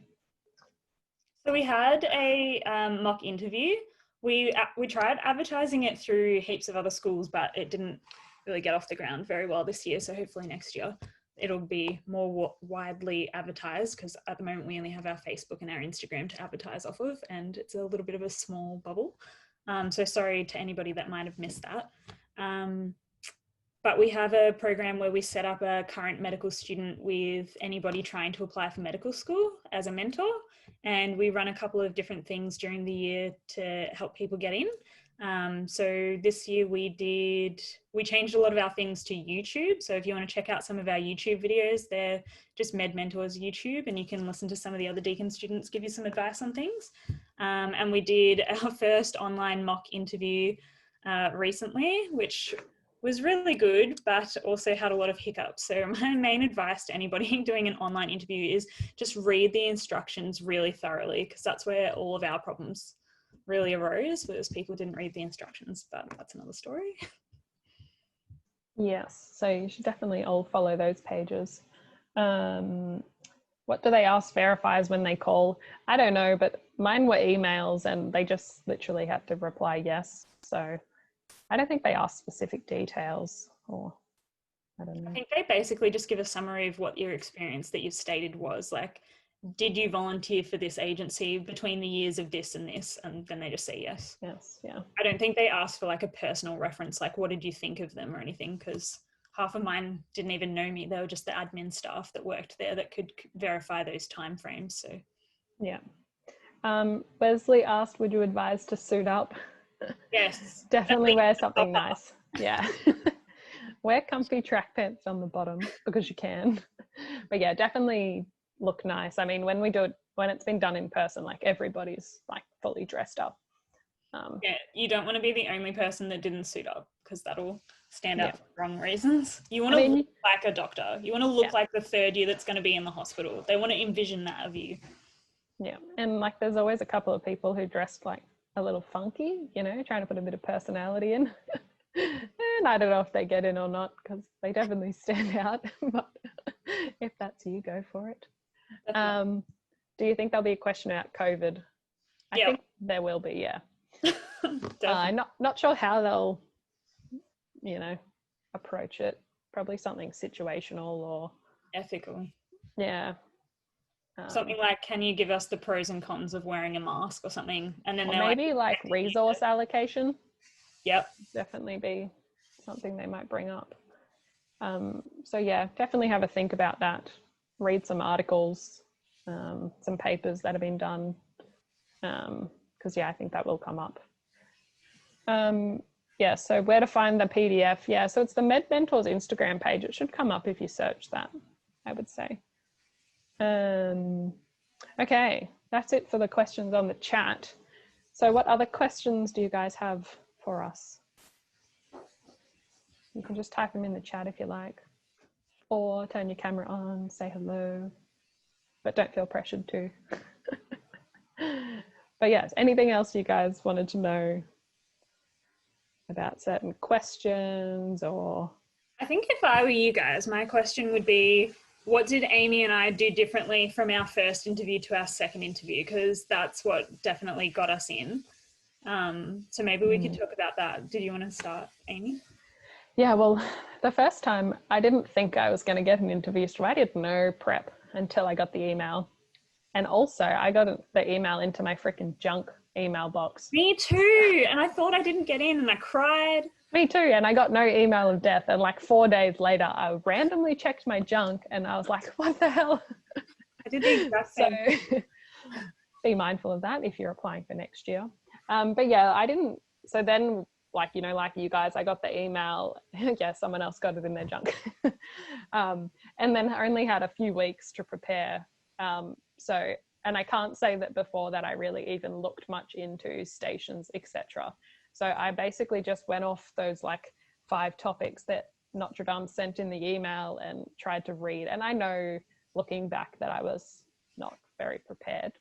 Speaker 2: So we had a mock interview. We tried advertising it through heaps of other schools, but it didn't really get off the ground very well this year. So hopefully next year it'll be more widely advertised, because at the moment we only have our Facebook and our Instagram to advertise off of, and it's a little bit of a small bubble. So sorry to anybody that might have missed that. But we have a program where we set up a current medical student with anybody trying to apply for medical school as a mentor. And we run a couple of different things during the year to help people get in. So this year we changed a lot of our things to YouTube. So if you want to check out some of our YouTube videos, they're just Med Mentors YouTube, and you can listen to some of the other Deakin students give you some advice on things. And we did our first online mock interview recently, which was really good, but also had a lot of hiccups. So my main advice to anybody doing an online interview is just read the instructions really thoroughly, because that's where all of our problems really arose, was people didn't read the instructions, but that's another story.
Speaker 1: Yes, so you should definitely all follow those pages. What do they ask verifiers when they call? I don't know, but mine were emails and they just literally had to reply yes. So I don't think they ask specific details, or I don't know.
Speaker 2: I think they basically just give a summary of what your experience that you've stated was. Like, did you volunteer for this agency between the years of this and this? And then they just say yes.
Speaker 1: Yes, yeah.
Speaker 2: I don't think they ask for like a personal reference, like what did you think of them or anything, because half of mine didn't even know me. They were just the admin staff that worked there that could verify those timeframes. So
Speaker 1: yeah. Wesley asked, would you advise to suit up?
Speaker 2: Yes.
Speaker 1: Definitely wear something nice. Yeah. Wear comfy track pants on the bottom because you can. But yeah, definitely look nice. I mean, when we do it, when it's been done in person, like everybody's like fully dressed up.
Speaker 2: Yeah, you don't want to be the only person that didn't suit up, because that'll stand out
Speaker 1: Yeah.
Speaker 2: for the wrong reasons. You want
Speaker 1: I
Speaker 2: to
Speaker 1: mean,
Speaker 2: look like a doctor. You want to look
Speaker 1: yeah.
Speaker 2: like the third year that's going to be in the hospital. They want to envision that of you.
Speaker 1: Yeah, and like there's always a couple of people who dress like a little funky, you know, trying to put a bit of personality in. And I don't know if they get in or not, because they definitely stand out. But if that's you, go for it. Do you think there'll be a question about COVID? I think there will be, yeah. Not sure how they'll, you know, approach it. Probably something situational or
Speaker 2: ethical.
Speaker 1: Yeah.
Speaker 2: Something like, can you give us the pros and cons of wearing a mask or something? And then
Speaker 1: or maybe like resource allocation.
Speaker 2: Yep.
Speaker 1: Definitely be something they might bring up. So yeah, definitely have a think about that. Read some articles, some papers that have been done. Because yeah, I think that will come up. Yeah, so where to find the PDF? Yeah, so it's the Med Mentors Instagram page. It should come up if you search that, I would say. Okay, that's it for the questions on the chat. So what other questions do you guys have for us? You can just type them in the chat if you like, or turn your camera on, say hello, but don't feel pressured to. But yes, anything else you guys wanted to know about certain questions or?
Speaker 2: I think if I were you guys, my question would be, what did Amie and I do differently from our first interview to our second interview? Because that's what definitely got us in. So maybe we could talk about that. Did you want to start, Amie?
Speaker 1: Yeah, well, the first time I didn't think I was going to get an interview, so I did no prep until I got the email. And also I got the email into my freaking junk email box.
Speaker 2: Me too. And I thought I didn't get in and I cried.
Speaker 1: Me too. And I got no email of death. And like 4 days later, I randomly checked my junk and I was like, what the hell?
Speaker 2: I did the exact same.
Speaker 1: So be mindful of that if you're applying for next year. But yeah, I didn't. So then, like, you know, like you guys, I got the email. Yeah, someone else got it in their junk. And then I only had a few weeks to prepare. And I can't say that before that I really even looked much into stations, etc. So I basically just went off those like 5 topics that Notre Dame sent in the email and tried to read. And I know looking back that I was not very prepared.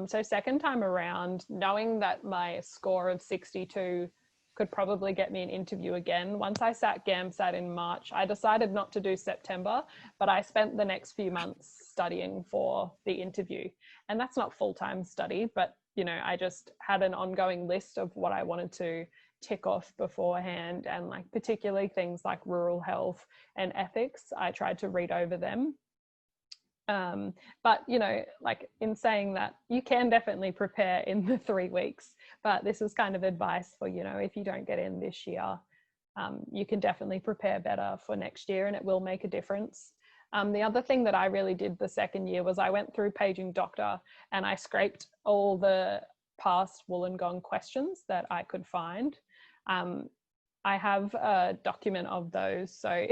Speaker 1: So second time around, knowing that my score of 62 could probably get me an interview again. Once I sat GAMSAT in March, I decided not to do September, but I spent the next few months studying for the interview. And that's not full-time study, but you know, I just had an ongoing list of what I wanted to tick off beforehand, and like particularly things like rural health and ethics, I tried to read over them. But you know, like in saying that, you can definitely prepare in the 3 weeks, but this is kind of advice for, you know, if you don't get in this year, you can definitely prepare better for next year and it will make a difference. The other thing that I really did the second year was I went through Paging Doctor and I scraped all the past Wollongong questions that I could find. I have a document of those, so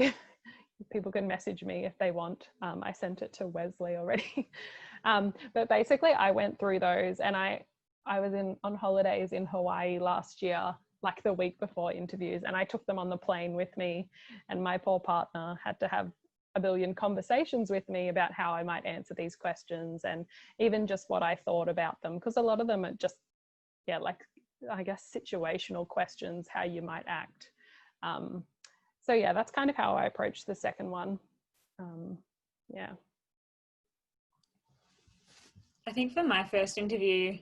Speaker 1: people can message me if they want. I sent it to Wesley already. But basically I went through those, and I was on holidays in Hawaii last year, like the week before interviews, and I took them on the plane with me, and my poor partner had to have a billion conversations with me about how I might answer these questions and even just what I thought about them, because a lot of them are just, yeah, like I guess situational questions, how you might act. So yeah, that's kind of how I approached the second one. Yeah.
Speaker 2: I think for my first interview,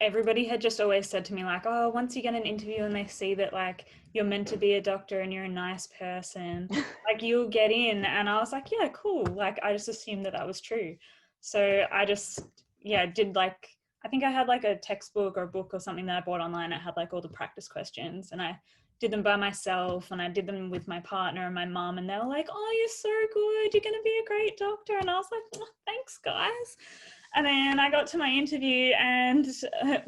Speaker 2: everybody had just always said to me like, oh, once you get an interview and they see that like you're meant to be a doctor and you're a nice person, like you'll get in. And I was like, yeah, cool. Like I just assumed that that was true. So I just, yeah, did like, I think I had like a textbook or a book or something that I bought online. It had like all the practice questions, and I did them by myself, and I did them with my partner and my mum, and they were like, oh, you're so good, you're going to be a great doctor. And I was like, oh, thanks guys. And then I got to my interview and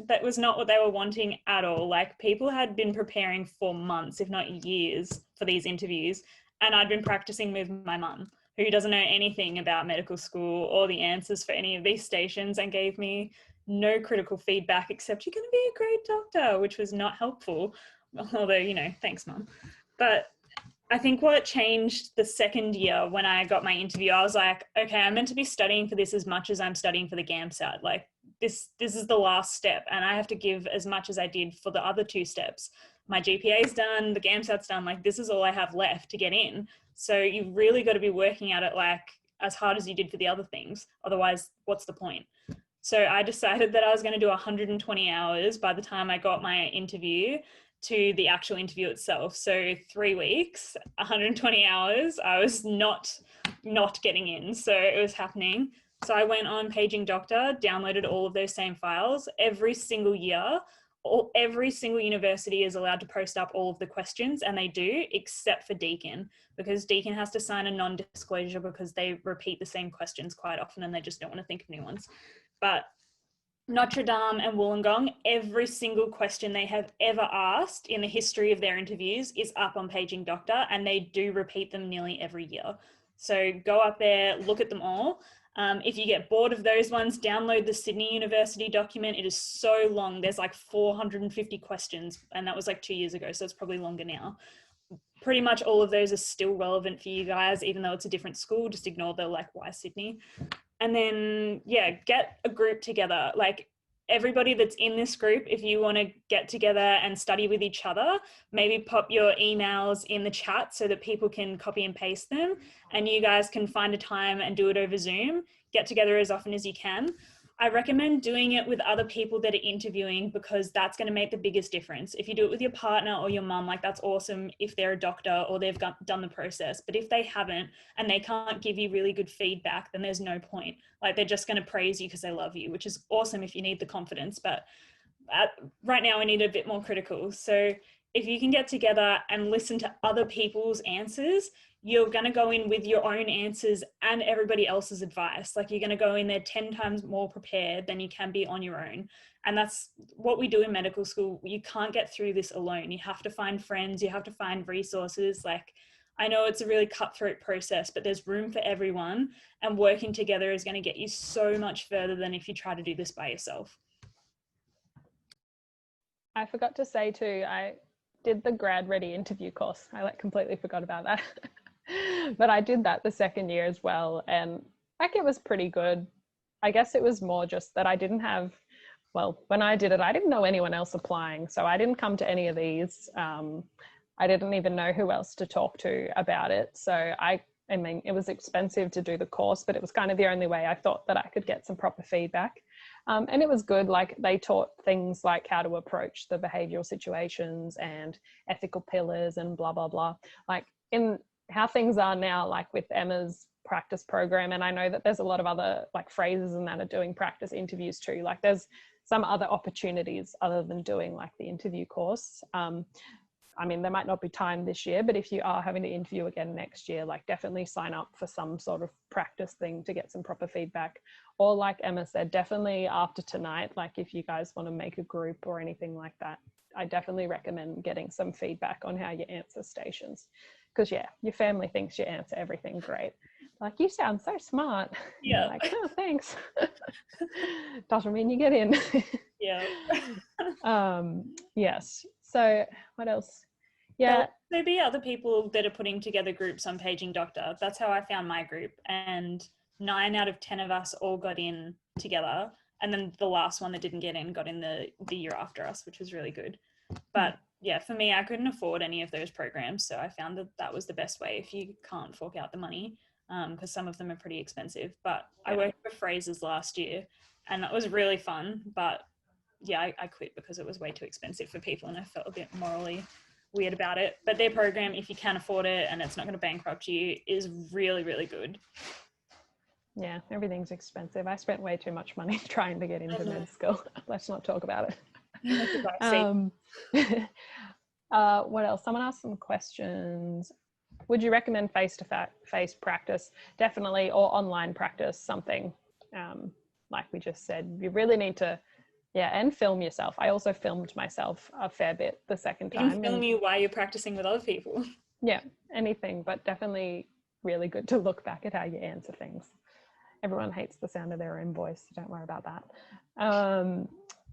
Speaker 2: that was not what they were wanting at all. Like people had been preparing for months, if not years, for these interviews. And I'd been practicing with my mum, who doesn't know anything about medical school or the answers for any of these stations, and gave me no critical feedback except you're going to be a great doctor, which was not helpful. Although, you know, thanks, Mum. But I think what changed the second year when I got my interview, I was like, okay, I'm meant to be studying for this as much as I'm studying for the GAMSAT. Like this is the last step, and I have to give as much as I did for the other two steps. My GPA's done, the GAMSAT's done, like this is all I have left to get in. So you've really got to be working at it like as hard as you did for the other things. Otherwise, what's the point? So I decided that I was going to do 120 hours by the time I got my interview to the actual interview itself. So 3 weeks, 120 hours, I was not getting in. So it was happening. So I went on Paging Doctor, downloaded all of those same files. Every single year, every single university is allowed to post up all of the questions, and they do, except for Deakin, because Deakin has to sign a non-disclosure because they repeat the same questions quite often and they just don't want to think of new ones. But Notre Dame and Wollongong, every single question they have ever asked in the history of their interviews is up on Paging Doctor, and they do repeat them nearly every year. So go up there, look at them all. If you get bored of those ones, download the Sydney University document. It is so long. There's like 450 questions, and that was like 2 years ago, so it's probably longer now. Pretty much all of those are still relevant for you guys, even though it's a different school. Just ignore the like, why Sydney? And then, yeah, get a group together. Like everybody that's in this group, if you want to get together and study with each other, maybe pop your emails in the chat so that people can copy and paste them, and you guys can find a time and do it over Zoom. Get together as often as you can. I recommend doing it with other people that are interviewing, because that's going to make the biggest difference. If you do it with your partner or your mum, like that's awesome if they're a doctor or they've done the process. But if they haven't and they can't give you really good feedback, then there's no point. Like they're just going to praise you because they love you, which is awesome if you need the confidence. But right now I need a bit more critical. So if you can get together and listen to other people's answers, you're going to go in with your own answers and everybody else's advice. Like you're going to go in there 10 times more prepared than you can be on your own. And that's what we do in medical school. You can't get through this alone. You have to find friends, you have to find resources. Like I know it's a really cutthroat process, but there's room for everyone, and working together is going to get you so much further than if you try to do this by yourself.
Speaker 1: I forgot to say too, I did the Grad Ready interview course. I completely forgot about that. But I did that the second year as well, and like it was pretty good. I guess it was more just that I didn't have, well, when I did it, I didn't know anyone else applying, so I didn't come to any of these. I didn't even know who else to talk to about it. So I mean, it was expensive to do the course, but it was kind of the only way I thought that I could get some proper feedback. And it was good. Like they taught things like how to approach the behavioral situations and ethical pillars and blah, blah, blah. Like in how things are now, like with Emma's practice program. And I know that there's a lot of other like phrases and that are doing practice interviews too. Like there's some other opportunities other than doing like the interview course. I mean, there might not be time this year, but if you are having to interview again next year, like definitely sign up for some sort of practice thing to get some proper feedback. Or like Emma said, definitely after tonight, like if you guys want to make a group or anything like that, I definitely recommend getting some feedback on how you answer stations. Because yeah, your family thinks you answer everything great. Like, you sound so smart.
Speaker 2: Yeah.
Speaker 1: Like, oh, thanks. Doesn't mean you get in.
Speaker 2: Yeah.
Speaker 1: Yes. So what else? Yeah.
Speaker 2: There'll be other people that are putting together groups on Paging Doctor. That's how I found my group. And 9 out of 10 of us all got in together. And then the last one that didn't get in got in the year after us, which was really good. But yeah, for me, I couldn't afford any of those programs. So I found that that was the best way if you can't fork out the money, because some of them are pretty expensive. But I worked for Fraser's last year and that was really fun. But yeah, I quit because it was way too expensive for people and I felt a bit morally weird about it. But their program, if you can afford it and it's not going to bankrupt you, is really, really good.
Speaker 1: Yeah, everything's expensive. I spent way too much money trying to get into med school. Let's not talk about it. What else? Someone asked some questions. Would you recommend face-to-face practice? Definitely, or online practice, something like we just said. You really need to, and film yourself. I also filmed myself a fair bit the second time.
Speaker 2: You can film you while you're practicing with other people.
Speaker 1: Yeah, anything, but definitely really good to look back at how you answer things. Everyone hates the sound of their own voice, so don't worry about that.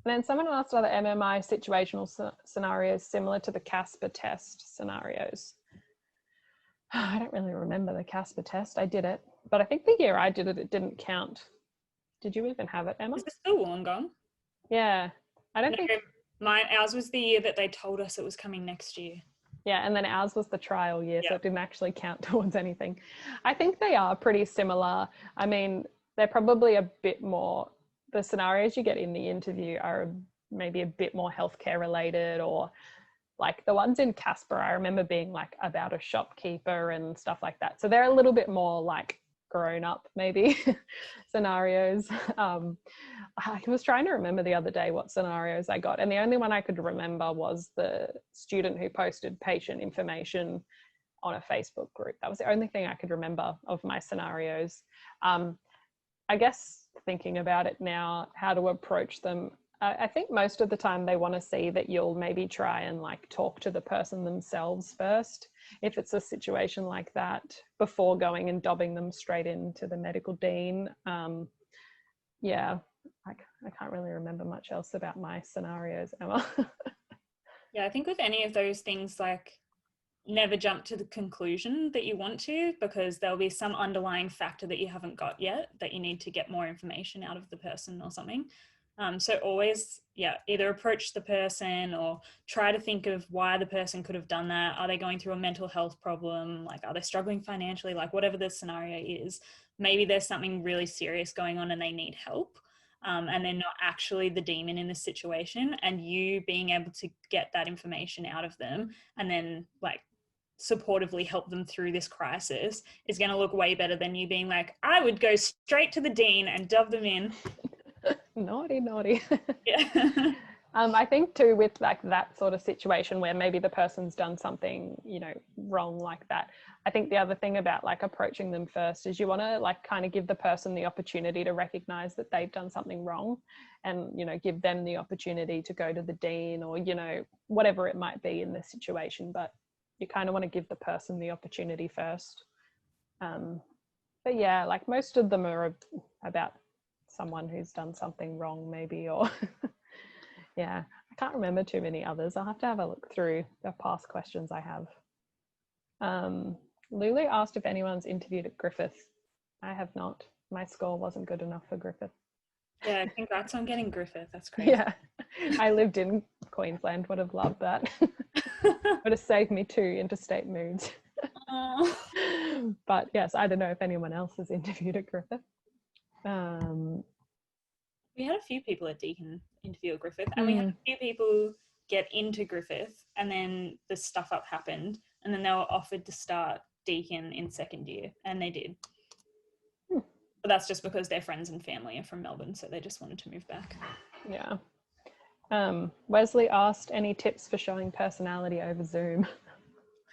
Speaker 1: Then someone asked, are the MMI situational scenarios similar to the Casper test scenarios? I don't really remember the Casper test. I did it, but I think the year I did it, it didn't count. Did you even have it, Emma?
Speaker 2: Is it still Wollongong?
Speaker 1: Yeah, I don't think.
Speaker 2: Ours was the year that they told us it was coming next year.
Speaker 1: Yeah, and then ours was the trial year, so it didn't actually count towards anything. I think they are pretty similar. I mean, they're probably a bit more, the scenarios you get in the interview are maybe a bit more healthcare related, or like the ones in Casper, I remember being like about a shopkeeper and stuff like that. So they're a little bit more like grown up maybe scenarios. I was trying to remember the other day what scenarios I got, and the only one I could remember was the student who posted patient information on a Facebook group. That was the only thing I could remember of my scenarios. I guess thinking about it now, how to approach them, I think most of the time they want to see that you'll maybe try and like talk to the person themselves first, if it's a situation like that, before going and dobbing them straight into the medical dean. Yeah, I can't really remember much else about my scenarios, Emma.
Speaker 2: Yeah, I think with any of those things, like never jump to the conclusion that you want to, because there'll be some underlying factor that you haven't got yet that you need to get more information out of the person or something. So always, either approach the person or try to think of why the person could have done that. Are they going through a mental health problem? Like, are they struggling financially? Like, whatever the scenario is, maybe there's something really serious going on and they need help. And they're not actually the demon in this situation, and you being able to get that information out of them and then like supportively help them through this crisis is going to look way better than you being like, I would go straight to the dean and dub them in.
Speaker 1: Naughty.
Speaker 2: Yeah.
Speaker 1: I think too, with like that sort of situation where maybe the person's done something, you know, wrong like that, I think the other thing about like approaching them first is you want to like kind of give the person the opportunity to recognize that they've done something wrong, and, you know, give them the opportunity to go to the dean or, you know, whatever it might be in this situation. But you kind of want to give the person the opportunity first. But yeah, like most of them are about someone who's done something wrong maybe, or yeah, I can't remember too many others. I'll have to have a look through the past questions I have. Lulu asked if anyone's interviewed at Griffith. I have not. My score wasn't good enough for Griffith.
Speaker 2: Yeah, congrats on getting Griffith. That's crazy.
Speaker 1: Yeah, I lived in Queensland, would have loved that. Would have saved me 2 interstate moves. But yes, I don't know if anyone else has interviewed at Griffith.
Speaker 2: We had a few people at Deakin interview at Griffith, and we had a few people get into Griffith, and then the stuff up happened, and then they were offered to start Deakin in second year, and they did. But that's just because their friends and family are from Melbourne, so they just wanted to move back.
Speaker 1: Yeah. Wesley asked, any tips for showing personality over Zoom?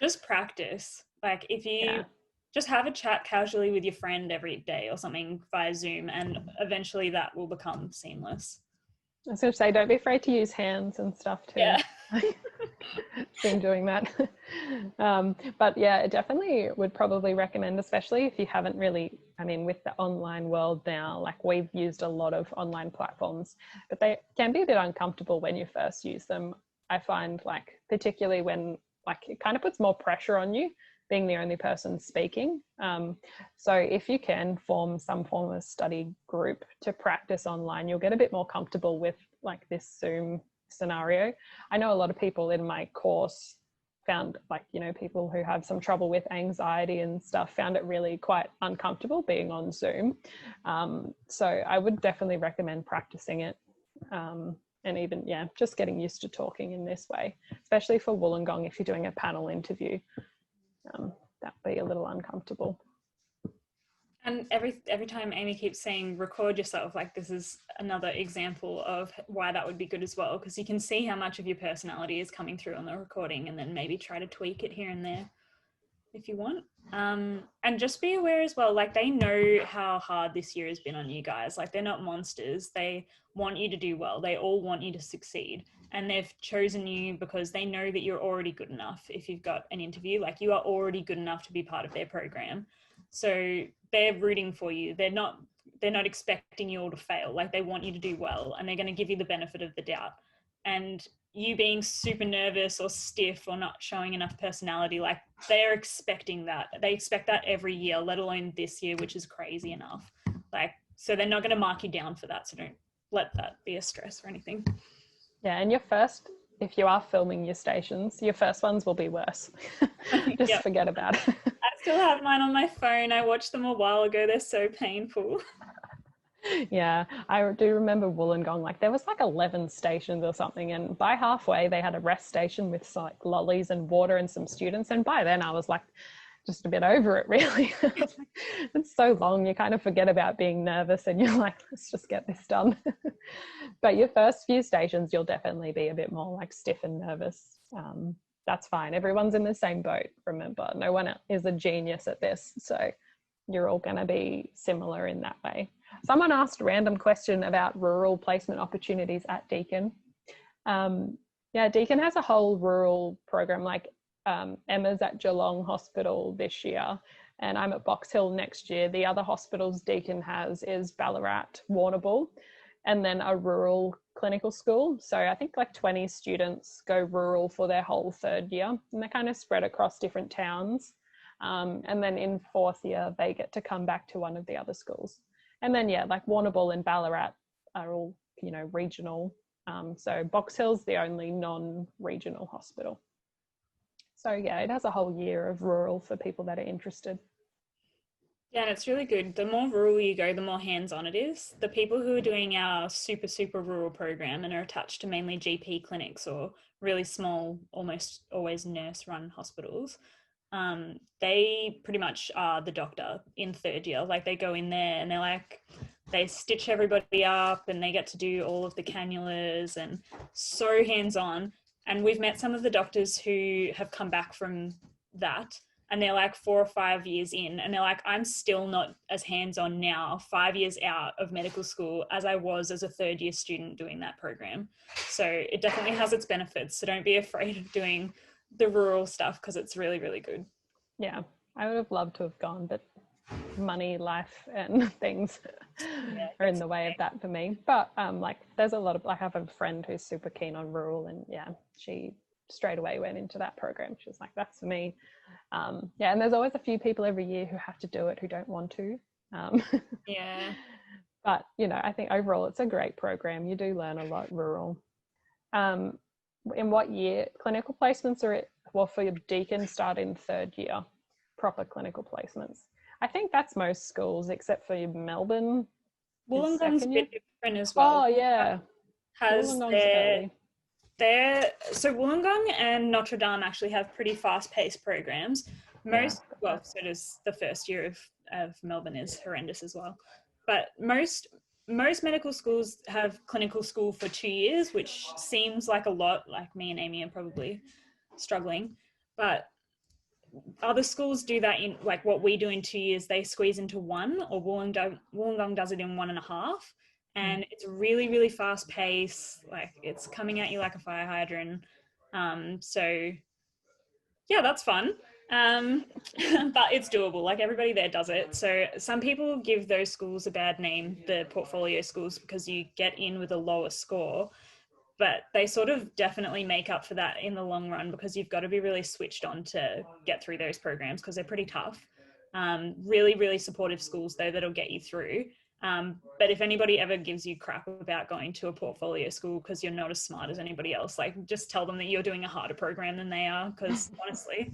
Speaker 2: Just practice. Like, if you just have a chat casually with your friend every day or something via Zoom, and eventually that will become seamless.
Speaker 1: I was going to say, don't be afraid to use hands and stuff too.
Speaker 2: Yeah.
Speaker 1: Been doing that. But yeah, it definitely would probably recommend, especially if you haven't really, I mean, with the online world now, like we've used a lot of online platforms, but they can be a bit uncomfortable when you first use them. I find, like, particularly when like it kind of puts more pressure on you being the only person speaking. So if you can form some form of study group to practice online, you'll get a bit more comfortable with like this Zoom scenario. I know a lot of people in my course found, like, you know, people who have some trouble with anxiety and stuff found it really quite uncomfortable being on Zoom. So I would definitely recommend practicing it. And even, just getting used to talking in this way, especially for Wollongong, if you're doing a panel interview, that'd be a little uncomfortable.
Speaker 2: And every time Amie keeps saying record yourself, like this is another example of why that would be good as well, because you can see how much of your personality is coming through on the recording, and then maybe try to tweak it here and there if you want. And just be aware as well, like they know how hard this year has been on you guys. Like, they're not monsters. They want you to do well. They all want you to succeed, and they've chosen you because they know that you're already good enough. If you've got an interview, like, you are already good enough to be part of their program. So they're rooting for you. They're not expecting you all to fail. Like, they want you to do well, and they're going to give you the benefit of the doubt. And you being super nervous or stiff or not showing enough personality, like, they're expecting that. They expect that every year, let alone this year, which is crazy enough. Like, so they're not going to mark you down for that. So don't let that be a stress or anything.
Speaker 1: Yeah, and if you are filming your stations, your first ones will be worse. Just forget about it.
Speaker 2: I still have mine on my phone. I watched them a while ago. They're so painful.
Speaker 1: Yeah, I do remember Wollongong, like there was like 11 stations or something, and by halfway they had a rest station with like lollies and water and some students, and by then I was like just a bit over it, really. It's so long, you kind of forget about being nervous and you're like, let's just get this done. But your first few stations you'll definitely be a bit more like stiff and nervous. That's fine, everyone's in the same boat, remember, no one is a genius at this, so you're all going to be similar in that way. Someone asked a random question about rural placement opportunities at Deakin. Yeah, Deakin has a whole rural program, like Emma's at Geelong Hospital this year, and I'm at Box Hill next year. The other hospitals Deakin has is Ballarat, Warrnambool, and then a rural clinical school. So I think like 20 students go rural for their whole third year, and they're kind of spread across different towns. And then in fourth year, they get to come back to one of the other schools. And then, yeah, like Warrnambool and Ballarat are all, you know, regional. So Box Hill's the only non-regional hospital. So yeah, it has a whole year of rural for people that are interested.
Speaker 2: Yeah, and it's really good. The more rural you go, the more hands-on it is. The people who are doing our super, super rural program and are attached to mainly GP clinics or really small, almost always nurse-run hospitals, they pretty much are the doctor in third year. Like, they go in there and they stitch everybody up and they get to do all of the cannulas, and so hands-on. And we've met some of the doctors who have come back from that, and they're like 4 or 5 years in, and they're like, I'm still not as hands-on now, 5 years out of medical school, as I was as a third year student doing that program. So it definitely has its benefits. So don't be afraid of doing the rural stuff, because it's really, really good.
Speaker 1: Yeah, I would have loved to have gone, but money, life and things are in the way of that for me. But like there's a lot of, like, I have a friend who's super keen on rural, and yeah, she straight away went into that program. She was like, that's for me. Yeah, and there's always a few people every year who have to do it who don't want to.
Speaker 2: Yeah.
Speaker 1: But, you know, I think overall it's a great program. You do learn a lot rural. In what year clinical placements are it? Well, for your Deakin start in third year, proper clinical placements. I think that's most schools except for your Melbourne.
Speaker 2: Wollongong's a bit different as well.
Speaker 1: Oh yeah,
Speaker 2: Has so Wollongong and Notre actually have pretty fast-paced programs. So does the first year of Melbourne is horrendous as well. But most medical schools have clinical school for 2 years, which seems like a lot. Like, me and Amie are probably struggling, but other schools do that in, like, what we do in 2 years, they squeeze into one, or Wollongong does it in 1.5. And it's really, really fast paced. Like, it's coming at you like a fire hydrant. So yeah, that's fun. But it's doable. Like, everybody there does it. So some people give those schools a bad name, the portfolio schools, because you get in with a lower score, but they sort of definitely make up for that in the long run, because you've got to be really switched on to get through those programs, because they're pretty tough. Really, really supportive schools though, that'll get you through. But if anybody ever gives you crap about going to a portfolio school because you're not as smart as anybody else, like, just tell them that you're doing a harder program than they are, because honestly.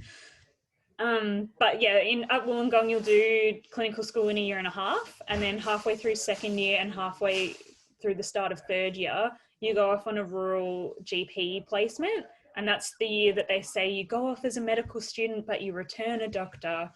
Speaker 2: But yeah, at Wollongong you'll do clinical school in 1.5 years, and then halfway through second year and halfway through the start of third year, you go off on a rural GP placement. And that's the year that they say you go off as a medical student, but you return a doctor.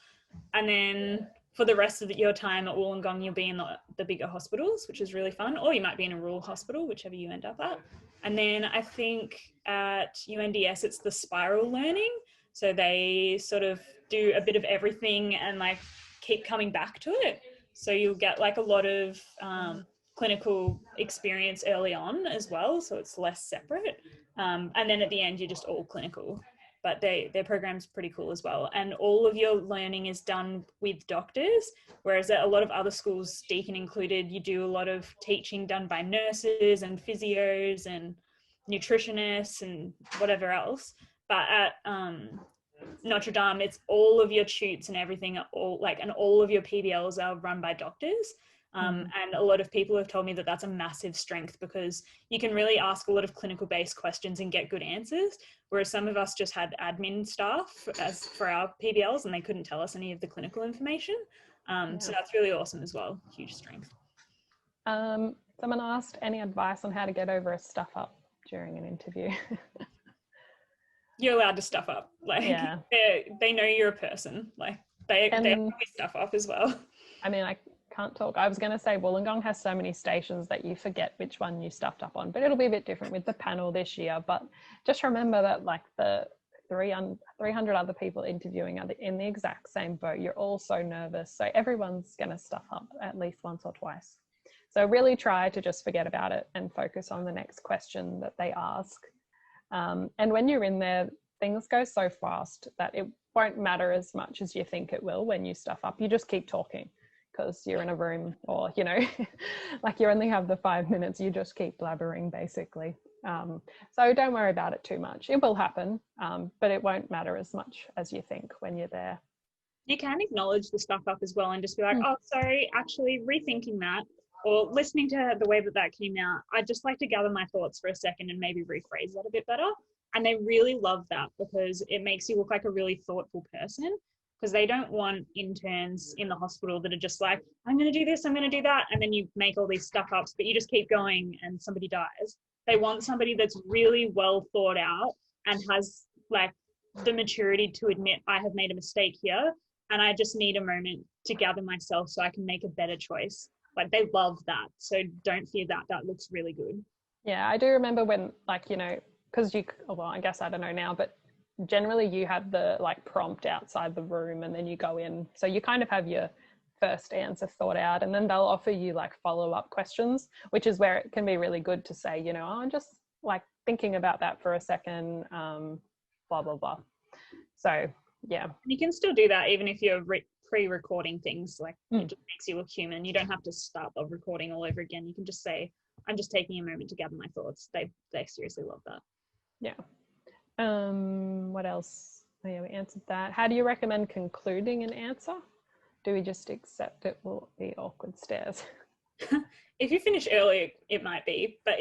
Speaker 2: And then for the rest of your time at Wollongong, you'll be in the bigger hospitals, which is really fun. Or you might be in a rural hospital, whichever you end up at. And then I think at UNDS, it's the spiral learning. So they sort of do a bit of everything and like keep coming back to it. So you'll get like a lot of clinical experience early on as well. So it's less separate. And then at the end, you're just all clinical. but their program's pretty cool as well. And all of your learning is done with doctors, whereas at a lot of other schools, Deakin included, you do a lot of teaching done by nurses and physios and nutritionists and whatever else. But at Notre Dame, it's all of your tutes and everything are and all of your PBLs are run by doctors. And a lot of people have told me that that's a massive strength, because you can really ask a lot of clinical based questions and get good answers, whereas some of us just had admin staff as for our PBLs and they couldn't tell us any of the clinical information. So that's really awesome as well. Huge strength.
Speaker 1: Someone asked any advice on how to get over a stuff up during an interview.
Speaker 2: You're allowed to stuff up. They know you're a person. They probably stuff up as well.
Speaker 1: I mean, I can't talk. I was going to say Wollongong has so many stations that you forget which one you stuffed up on, but it'll be a bit different with the panel this year. But just remember that the 300 other people interviewing are in the exact same boat. You're all so nervous. So everyone's going to stuff up at least once or twice. So really try to just forget about it and focus on the next question that they ask. And when you're in there, things go so fast that it won't matter as much as you think it will when you stuff up. You just keep talking because you're in a room, or, you only have the 5 minutes, you just keep blabbering basically. So don't worry about it too much. It will happen, but it won't matter as much as you think when you're there.
Speaker 2: You can acknowledge the stuff up as well and just be like, oh, sorry, actually rethinking that, or listening to the way that came out, I'd just like to gather my thoughts for a second and maybe rephrase that a bit better. And they really love that because it makes you look like a really thoughtful person, because they don't want interns in the hospital that are just like, I'm going to do this, I'm going to do that. And then you make all these stuff ups, but you just keep going and somebody dies. They want somebody that's really well thought out and has the maturity to admit, I have made a mistake here and I just need a moment to gather myself so I can make a better choice. They love that. So don't fear that. That looks really good.
Speaker 1: Yeah, I do remember when, because I guess I don't know now, but generally you have the prompt outside the room and then you go in. So you kind of have your first answer thought out, and then they'll offer you follow-up questions, which is where it can be really good to say, I'm just thinking about that for a second, blah, blah, blah. So, yeah.
Speaker 2: You can still do that even if you're pre-recording things. It just makes you look human. You don't have to start the recording all over again. You can just say, I'm just taking a moment to gather my thoughts. They seriously love that.
Speaker 1: Yeah. What else? Oh, yeah, we answered that. How do you recommend concluding an answer? Do we just accept it will be awkward stares?
Speaker 2: If you finish early, it might be, but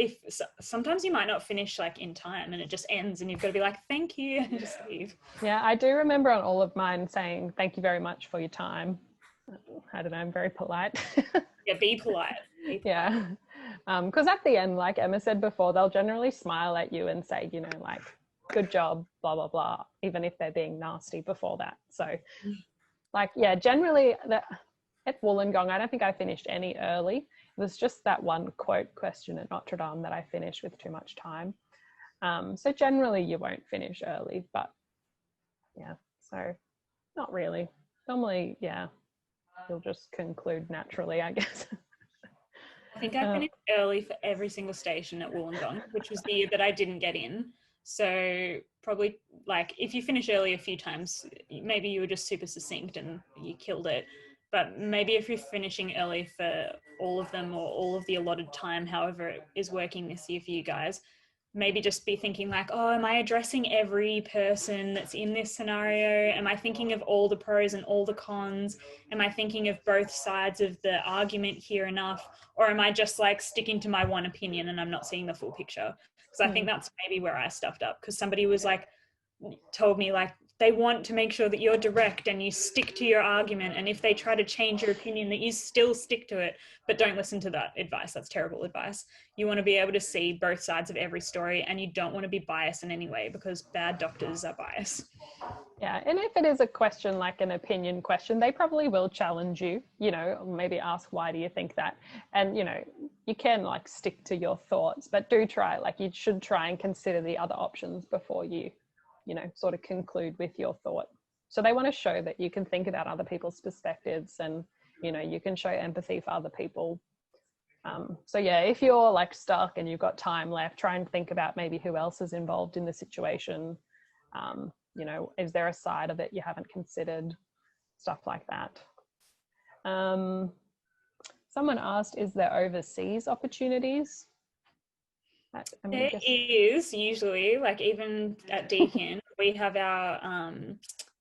Speaker 2: sometimes you might not finish in time and it just ends and you've got to be like, thank you, and just leave.
Speaker 1: Yeah, I do remember on all of mine saying, thank you very much for your time. I don't know, I'm very polite.
Speaker 2: Yeah, be polite.
Speaker 1: Yeah, because at the end, like Emma said before, they'll generally smile at you and say, good job, blah, blah, blah, even if they're being nasty before that. So generally at Wollongong, I don't think I finished any early. It was just that one quote question at Notre Dame that I finished with too much time. So generally you won't finish early, but yeah, so not really. Normally, yeah, you'll just conclude naturally, I guess.
Speaker 2: I think I finished early for every single station at Wollongong, which was the year that I didn't get in. So probably if you finish early a few times, maybe you were just super succinct and you killed it. But maybe if you're finishing early for all of them or all of the allotted time, however it is working this year for you guys, maybe just be thinking am I addressing every person that's in this scenario? Am I thinking of all the pros and all the cons? Am I thinking of both sides of the argument here enough? Or am I just sticking to my one opinion and I'm not seeing the full picture? Because I think that's maybe where I stuffed up, because somebody was told me they want to make sure that you're direct and you stick to your argument, and if they try to change your opinion that you still stick to it. But don't listen to that advice. That's terrible advice. You want to be able to see both sides of every story, and you don't want to be biased in any way, because bad doctors are biased.
Speaker 1: Yeah, and if it is a question like an opinion question, they probably will challenge you, maybe ask, why do you think that? And you can stick to your thoughts, but do try, you should try and consider the other options before you sort of conclude with your thought. So they want to show that you can think about other people's perspectives, and you can show empathy for other people. So yeah, if you're stuck and you've got time left, try and think about maybe who else is involved in the situation. you know, is there a side of it you haven't considered? Stuff like that. Someone asked, is there overseas opportunities?
Speaker 2: There is usually, like even at Deakin, we have our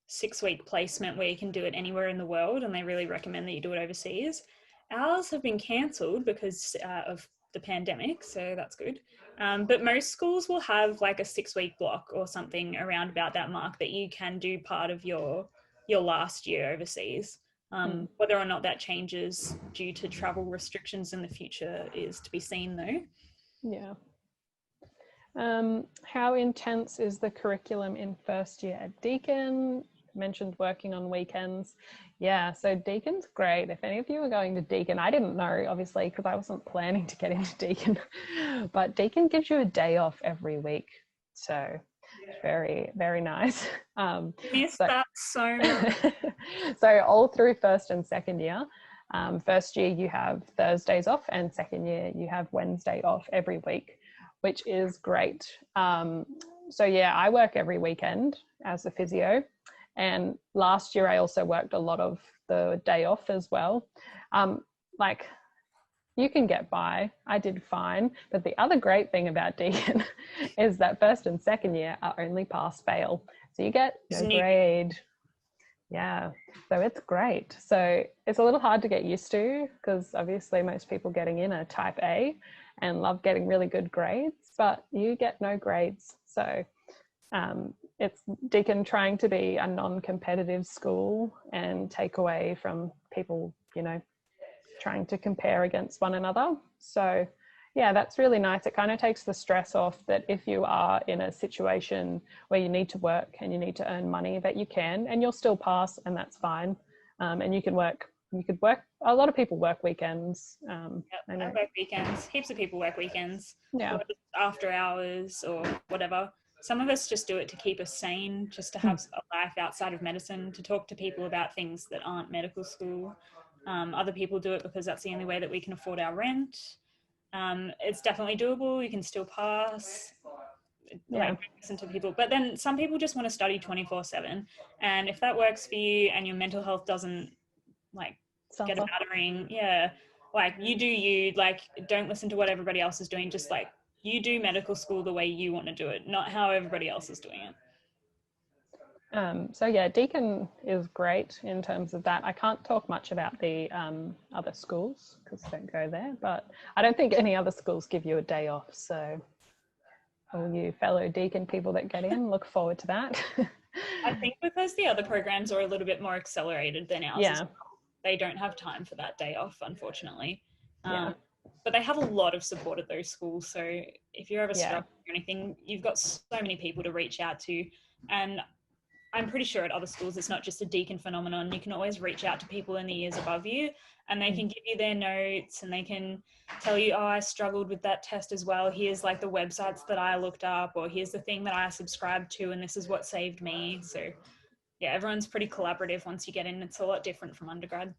Speaker 2: 6-week placement where you can do it anywhere in the world, and they really recommend that you do it overseas. Ours have been cancelled because of the pandemic, so that's good. But most schools will have like a 6-week block or something around about that mark that you can do part of your last year overseas. Whether or not that changes due to travel restrictions in the future is to be seen, though.
Speaker 1: Yeah. How intense is the curriculum in first year at Deakin? Mentioned working on weekends. Yeah, so Deakin's great. If any of you are going to Deakin, I didn't know, obviously, because I wasn't planning to get into Deakin, but Deakin gives you a day off every week. So very, very nice.
Speaker 2: Miss that so much.
Speaker 1: So all through first and second year, first year you have Thursdays off, and second year you have Wednesday off every week, which is great. So yeah, I work every weekend as a physio, and last year I also worked a lot of the day off as well. Like, you can get by. I did fine. But the other great thing about Deakin is that first and second year are only pass fail. So you get no grade. Yeah, so it's great. So it's a little hard to get used to, because obviously most people getting in are type A and love getting really good grades, but you get no grades. So it's Deakin trying to be a non-competitive school and take away from people, you know, trying to compare against one another. So yeah, that's really nice. It kind of takes the stress off that if you are in a situation where you need to work and you need to earn money, that you can, and you'll still pass, and that's fine. And you could work, a lot of people work weekends.
Speaker 2: I work weekends. Heaps of people work weekends.
Speaker 1: Yeah.
Speaker 2: Or just after hours or whatever. Some of us just do it to keep us sane, just to have a life outside of medicine, to talk to people about things that aren't medical school. Other people do it because that's the only way that we can afford our rent. It's definitely doable. You can still pass. Like, listen to people, but then some people just want to study 24/7, and if that works for you and your mental health doesn't like get a battering, like you do you, like don't listen to what everybody else is doing, just like you do medical school the way you want to do it, not how everybody else is doing it.
Speaker 1: So yeah, Deakin is great in terms of that. I can't talk much about the other schools because I don't go there, but I don't think any other schools give you a day off. So all you fellow Deakin people that get in, look forward to that.
Speaker 2: I think because the other programs are a little bit more accelerated than ours.
Speaker 1: Yeah.
Speaker 2: They don't have time for that day off, unfortunately.
Speaker 1: Yeah.
Speaker 2: But they have a lot of support at those schools. So if you're ever struggling or anything, you've got so many people to reach out to. And I'm pretty sure at other schools, it's not just a Deakin phenomenon. You can always reach out to people in the years above you, and they can give you their notes, and they can tell you, oh, I struggled with that test as well. Here's like the websites that I looked up, or here's the thing that I subscribed to, and this is what saved me. So yeah, everyone's pretty collaborative once you get in. It's a lot different from undergrad.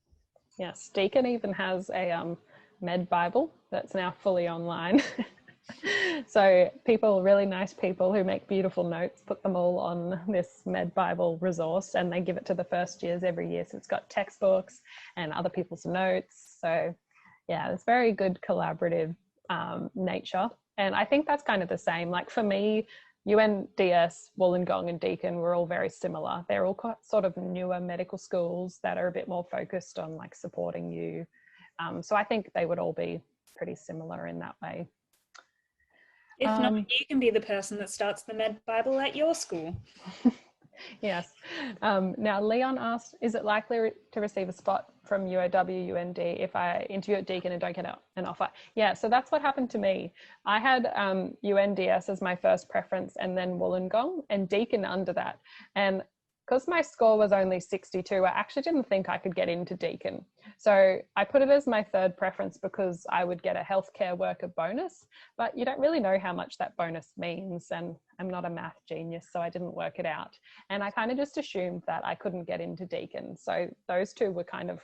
Speaker 1: Yes, Deakin even has a med Bible that's now fully online. So people, really nice people who make beautiful notes, put them all on this med Bible resource, and they give it to the first years every year. So it's got textbooks and other people's notes. So yeah, it's very good collaborative nature. And I think that's kind of the same. Like for me, UNDS, Wollongong and Deakin were all very similar. They're all sort of newer medical schools that are a bit more focused on like supporting you. So I think they would all be pretty similar in that way.
Speaker 2: If not, you can be the person that starts the Med Bible at your school.
Speaker 1: Yes. Now, Leon asked, is it likely to receive a spot from UOW, UND if I interview at Deakin and don't get an offer? Yeah, so that's what happened to me. I had UNDS as my first preference, and then Wollongong and Deakin under that. And because my score was only 62, I actually didn't think I could get into Deakin. So I put it as my third preference because I would get a healthcare worker bonus, but you don't really know how much that bonus means. And I'm not a math genius, so I didn't work it out. And I kind of just assumed that I couldn't get into Deakin. So those two were kind of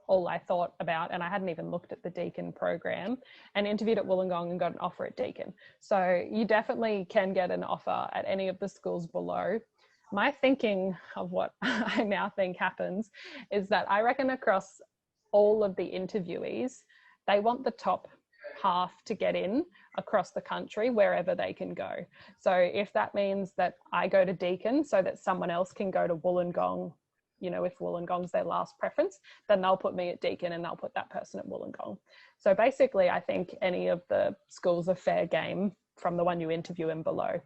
Speaker 1: all I thought about, and I hadn't even looked at the Deakin program, and interviewed at Wollongong and got an offer at Deakin. So you definitely can get an offer at any of the schools below. my thinking of what I now think happens is that I reckon across all of the interviewees, they want the top half to get in across the country wherever they can go. So if that means that I go to Deakin so that someone else can go to Wollongong, you know, if Wollongong's their last preference, then they'll put me at Deakin and they'll put that person at Wollongong. So basically, I think any of the schools are fair game from the one you interview and below.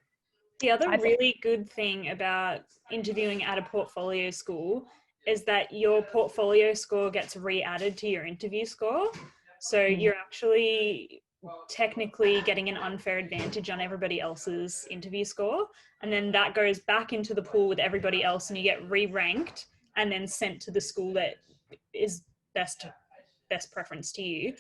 Speaker 2: The other really good thing about interviewing at a portfolio school is that your portfolio score gets re-added to your interview score. So you're actually technically getting an unfair advantage on everybody else's interview score. And then that goes back into the pool with everybody else and you get re-ranked and then sent to the school that is best preference to you.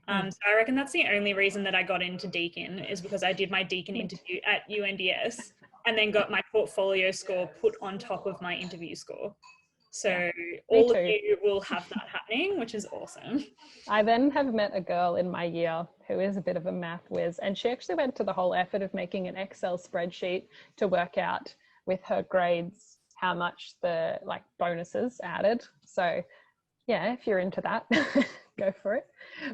Speaker 2: So I reckon that's the only reason that I got into Deakin is because I did my Deakin interview at UNDS and then got my portfolio score put on top of my interview score. So all of you will have that happening, which is awesome.
Speaker 1: I then have met a girl in my year who is a bit of a math whiz, and she actually went to the whole effort of making an Excel spreadsheet to work out with her grades how much the bonuses added. So yeah, if you're into that, go for it.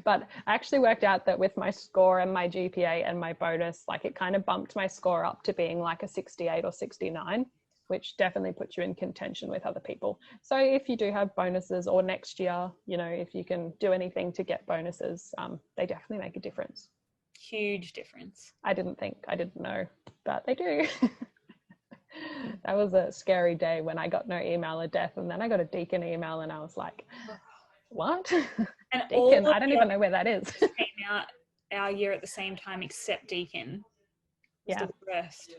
Speaker 1: But I actually worked out that with my score and my GPA and my bonus, it kind of bumped my score up to being like a 68 or 69, which definitely puts you in contention with other people. So if you do have bonuses, or next year, you know, if you can do anything to get bonuses, they definitely make a difference.
Speaker 2: Huge difference.
Speaker 1: I didn't know, but they do. That was a scary day when I got no email of death, and then I got a Deakin email and I was like, what?
Speaker 2: And
Speaker 1: Deakin, I don't even know where that is.
Speaker 2: Came out our year at the same time except Deakin.
Speaker 1: Yeah.
Speaker 2: The rest.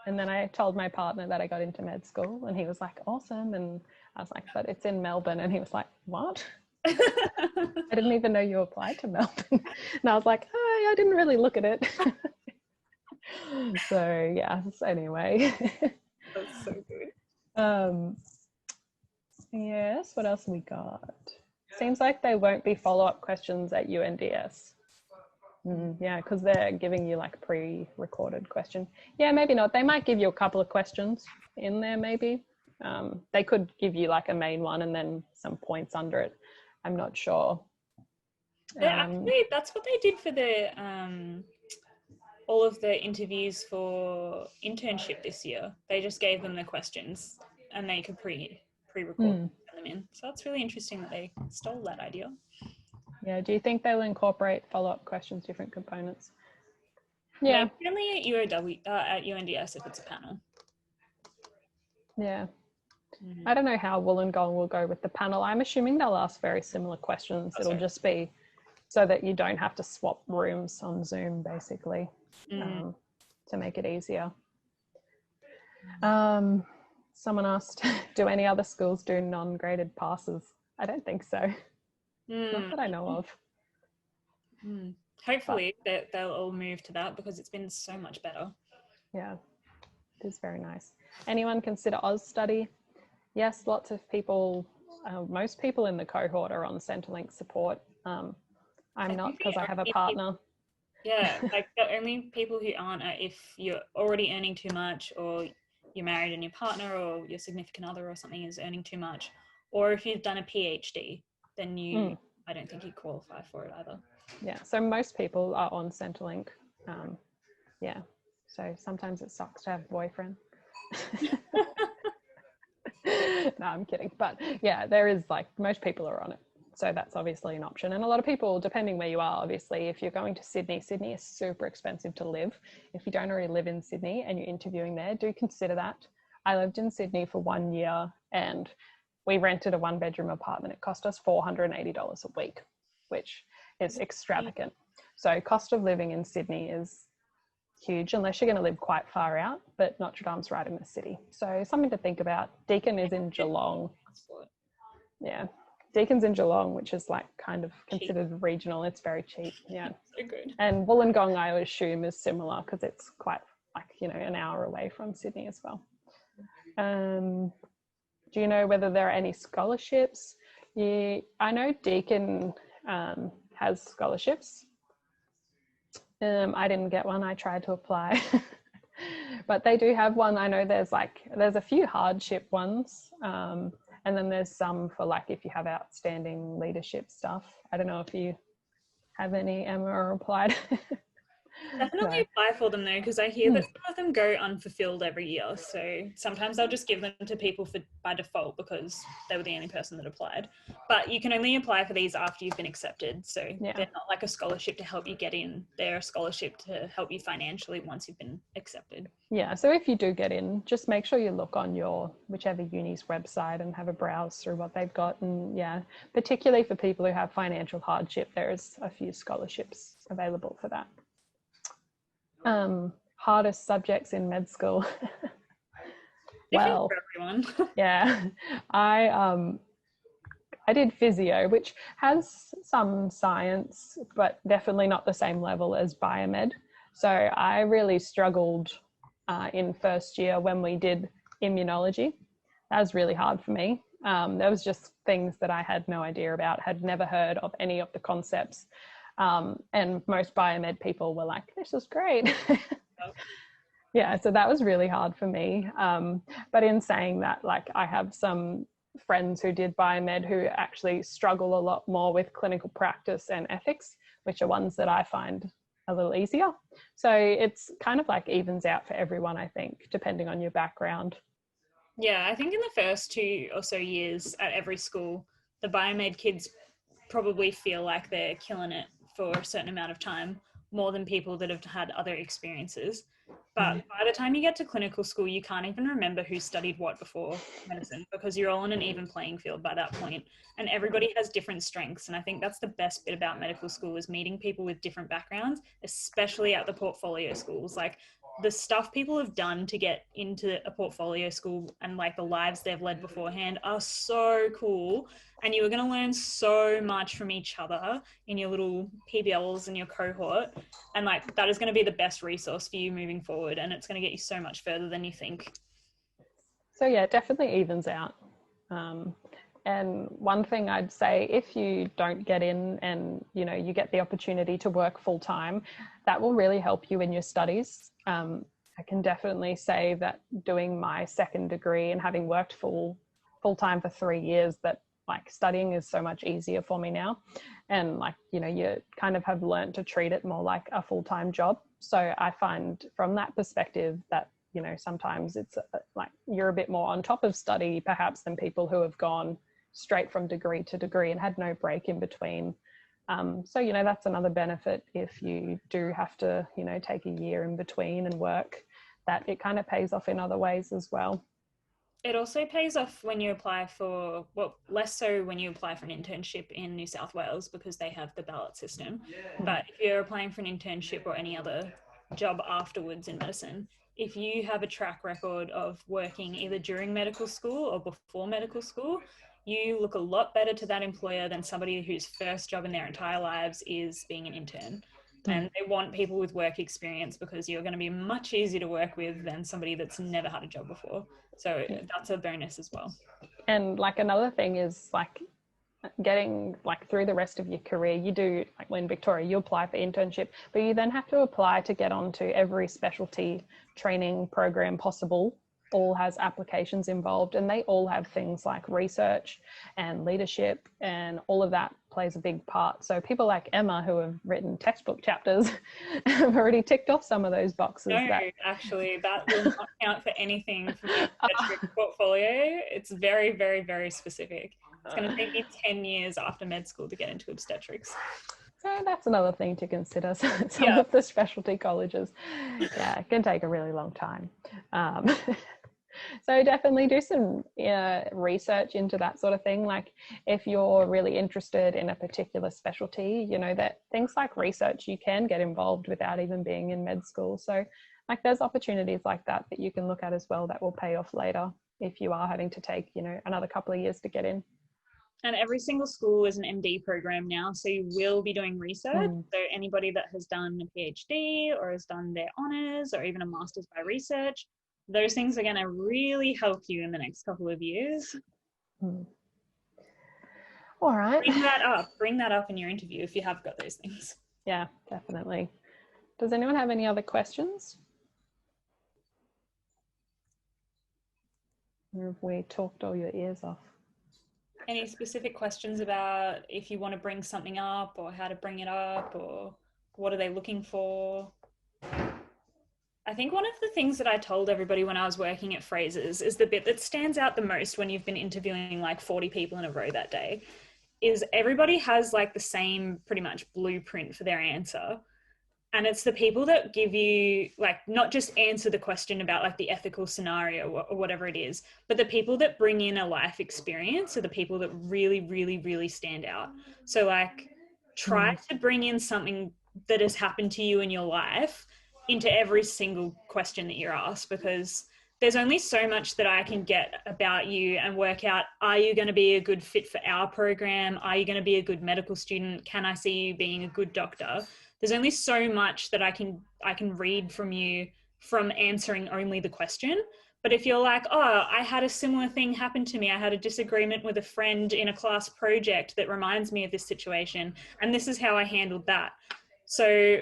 Speaker 1: And then I told my partner that I got into med school and he was like, awesome. And I was like, but it's in Melbourne. And he was like, what? I didn't even know you applied to Melbourne. And I was like, oh, I didn't really look at it. So yeah, anyway.
Speaker 2: That's so good.
Speaker 1: Yes, what else have we got? Seems like they won't be follow-up questions at UNDS. Yeah, because they're giving you pre-recorded question. Yeah, maybe not. They might give you a couple of questions in there maybe. They could give you a main one and then some points under it. I'm not sure.
Speaker 2: Actually, that's what they did for the all of the interviews for internship this year. They just gave them the questions and they could pre-record them in. So that's really interesting that they stole that idea.
Speaker 1: Yeah, do you think they'll incorporate follow-up questions, different components? Yeah.
Speaker 2: Only at UOW, at UNDS if it's a panel.
Speaker 1: Yeah. I don't know how Wollongong will go with the panel. I'm assuming they'll ask very similar questions. It'll just be so that you don't have to swap rooms on Zoom, basically, to make it easier. Someone asked, do any other schools do non-graded passes? I don't think so. Not that I know of.
Speaker 2: Hopefully they'll all move to that because it's been so much better.
Speaker 1: Yeah, it is very nice. Anyone consider Oz study? Yes, lots of people, most people in the cohort are on Centrelink support. I'm not because I have a partner.
Speaker 2: Yeah, the only people who aren't are if you're already earning too much, or you're married and your partner or your significant other or something is earning too much, or if you've done a PhD, then I don't think you qualify for it either.
Speaker 1: Yeah, so most people are on Centrelink. Yeah, so sometimes it sucks to have a boyfriend. No, I'm kidding. But yeah, there is most people are on it. So that's obviously an option. And a lot of people, depending where you are, obviously, if you're going to Sydney is super expensive to live. If you don't already live in Sydney and you're interviewing there, do consider that. I lived in Sydney for 1 year and we rented a 1-bedroom apartment. It cost us $480 a week, which is extravagant. So cost of living in Sydney is huge unless you're going to live quite far out, but Notre Dame's right in the city. So something to think about. Deakin is in Geelong. Yeah. Deakin's in Geelong, which is kind of considered regional. It's very cheap. Yeah.
Speaker 2: So good.
Speaker 1: And Wollongong, I would assume, is similar because it's quite an hour away from Sydney as well. Do you know whether there are any scholarships? I know Deakin has scholarships. I didn't get one. I tried to apply, But they do have one. I know there's a few hardship ones. And then there's some for like if you have outstanding leadership stuff. I don't know if you have any, Emma, or applied.
Speaker 2: Definitely
Speaker 1: No.
Speaker 2: apply for them though, because I hear that some of them go unfulfilled every year. So sometimes I'll just give them to people by default because they were the only person that applied. But you can only apply for these after you've been accepted. So they're not like a scholarship to help you get in. They're a scholarship to help you financially once you've been accepted.
Speaker 1: Yeah, so if you do get in, just make sure you look on your whichever uni's website and have a browse through what they've got. And yeah, particularly for people who have financial hardship, there's a few scholarships available for that. Hardest subjects in med school. Well,
Speaker 2: for everyone.
Speaker 1: Yeah, I did physio, which has some science, but definitely not the same level as biomed. So I really struggled in first year when we did immunology. That was really hard for me. There was just things that I had no idea about, had never heard of any of the concepts. And most biomed people were like, this is great. Yeah, so that was really hard for me. But in saying that, like I have some friends who did biomed who actually struggle a lot more with clinical practice and ethics, which are ones that I find a little easier. So it's kind of like evens out for everyone, I think, depending on your background.
Speaker 2: Yeah, I think in the first 2 or so years at every school, the biomed kids probably feel like they're killing it for a certain amount of time, more than people that have had other experiences. But by the time you get to clinical school, you can't even remember who studied what before medicine because you're all on an even playing field by that point. And everybody has different strengths. And I think that's the best bit about medical school is meeting people with different backgrounds, especially at the portfolio schools. Like the stuff people have done to get into a portfolio school and like the lives they've led beforehand are so cool. And you are going to learn so much from each other in your little PBLs and your cohort. And like, that is going to be the best resource for you moving forward. And it's going to get you so much further than you think.
Speaker 1: So yeah, it definitely evens out. And one thing I'd say, if you don't get in and, you know, you get the opportunity to work full time, that will really help you in your studies. I can definitely say that doing my second degree and having worked full time for 3 years, that like studying is so much easier for me now. And like, you know, you kind of have learned to treat it more like a full-time job. So I find from that perspective that, you know, sometimes it's like you're a bit more on top of study perhaps than people who have gone straight from degree to degree and had no break in between. So, you know, that's another benefit if you do have to, you know, take a year in between and work, that it kind of pays off in other ways as well.
Speaker 2: It also pays off when you apply for, well, less so when you apply for an internship in New South Wales because they have the ballot system. But if you're applying for an internship or any other job afterwards in medicine, if you have a track record of working either during medical school or before medical school, you look a lot better to that employer than somebody whose first job in their entire lives is being an intern. And they want people with work experience because you're going to be much easier to work with than somebody that's never had a job before. So that's a bonus as well.
Speaker 1: And like another thing is like getting like through the rest of your career, you do like when Victoria, you apply for internship, but you then have to apply to get onto every specialty training program possible. All has applications involved, and they all have things like research and leadership, and all of that plays a big part. So people like Emma, who have written textbook chapters, have already ticked off some of those boxes.
Speaker 2: No, actually, that will not count for anything for my obstetrics portfolio. It's very, very, very specific. It's going to take me 10 years after med school to get into obstetrics.
Speaker 1: So that's another thing to consider. Some of the specialty colleges, it can take a really long time. So definitely do some research into that sort of thing. Like if you're really interested in a particular specialty, you know that things like research you can get involved without even being in med school. So like there's opportunities like that that you can look at as well that will pay off later if you are having to take, you know, another couple of years to get in.
Speaker 2: And every single school is an MD program now, so you will be doing research. So anybody that has done a PhD or has done their honours or even a master's by research, those things are going to really help you in the next couple of years.
Speaker 1: All right.
Speaker 2: Bring that up in your interview if you have got those things.
Speaker 1: Yeah, definitely. Does anyone have any other questions? Or have we talked all your ears off?
Speaker 2: Any specific questions about if you want to bring something up or how to bring it up or what are they looking for? I think one of the things that I told everybody when I was working at Fraser's is the bit that stands out the most when you've been interviewing like 40 people in a row that day is everybody has like the same pretty much blueprint for their answer. And it's the people that give you like not just answer the question about like the ethical scenario or whatever it is, but the people that bring in a life experience are the people that really, really, really stand out. So like try to bring in something that has happened to you in your life into every single question that you're asked, because there's only so much that I can get about you and work out, are you going to be a good fit for our program? Are you going to be a good medical student? Can I see you being a good doctor? There's only so much that I can read from you from answering only the question. But if you're like, oh, I had a similar thing happen to me. I had a disagreement with a friend in a class project that reminds me of this situation. And this is how I handled that. So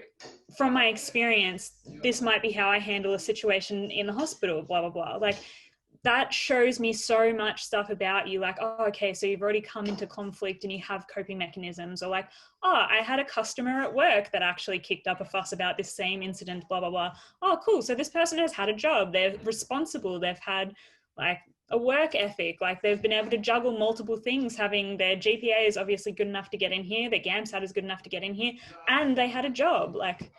Speaker 2: from my experience, this might be how I handle a situation in the hospital, blah, blah, blah. Like that shows me so much stuff about you. Like, oh, okay, so you've already come into conflict and you have coping mechanisms. Or like, oh, I had a customer at work that actually kicked up a fuss about this same incident, blah, blah, blah. Oh, cool. So this person has had a job. They're responsible. They've had like a work ethic. Like they've been able to juggle multiple things, having their GPA is obviously good enough to get in here. Their GAMSAT is good enough to get in here. And they had a job. Like,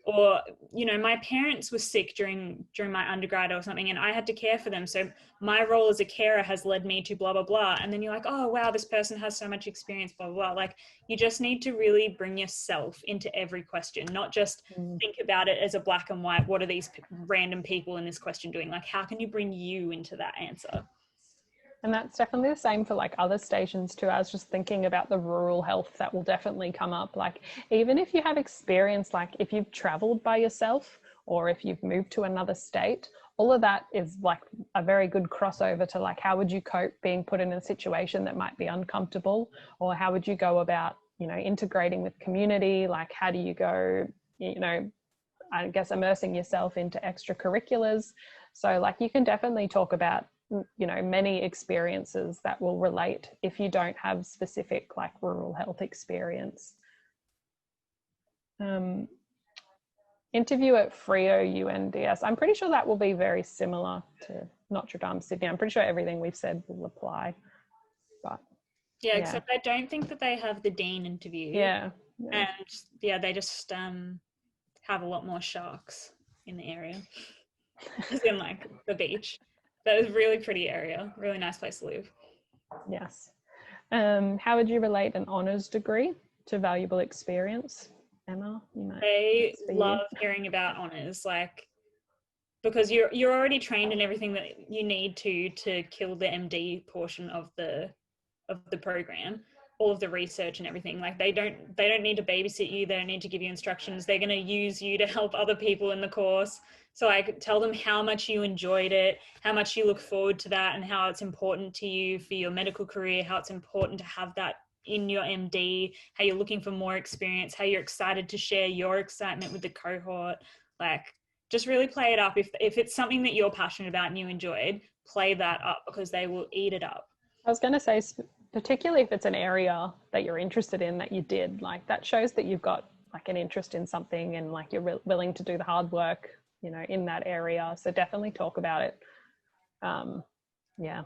Speaker 2: or, you know, my parents were sick during my undergrad or something and I had to care for them. So my role as a carer has led me to blah, blah, blah. And then you're like, oh, wow, this person has so much experience, blah, blah, blah. Like you just need to really bring yourself into every question, not just think about it as a black and white. What are these random people in this question doing? Like, how can you bring you into that answer?
Speaker 1: And that's definitely the same for like other stations too. I was just thinking about the rural health that will definitely come up. Like even if you have experience, like if you've traveled by yourself or if you've moved to another state, all of that is like a very good crossover to like how would you cope being put in a situation that might be uncomfortable, or how would you go about, you know, integrating with community? Like how do you go, you know, I guess immersing yourself into extracurriculars. So like you can definitely talk about, you know, many experiences that will relate if you don't have specific like rural health experience. Interview at Frio UNDS. I'm pretty sure that will be very similar to Notre Dame, Sydney. I'm pretty sure everything we've said will apply. But
Speaker 2: yeah, except I don't think that they have the dean interview.
Speaker 1: Yeah.
Speaker 2: And yeah, they just have a lot more sharks in the area. As in like the beach. That is a really pretty area, really nice place to live.
Speaker 1: Yes. How would you relate an honours degree to valuable experience? Emma, you might.
Speaker 2: They love hearing about honours, like because you're already trained in everything that you need to kill the MD portion of the program, all of the research and everything. Like they don't need to babysit you, they don't need to give you instructions, they're going to use you to help other people in the course. So I could tell them how much you enjoyed it, how much you look forward to that, and how it's important to you for your medical career, how it's important to have that in your MD, how you're looking for more experience, how you're excited to share your excitement with the cohort. Like just really play it up. If it's something that you're passionate about and you enjoyed, play that up because they will eat it up.
Speaker 1: I was going to say, particularly if it's an area that you're interested in that you did, like that shows that you've got like an interest in something and like you're willing to do the hard work, you know, in that area. So definitely talk about it. Yeah.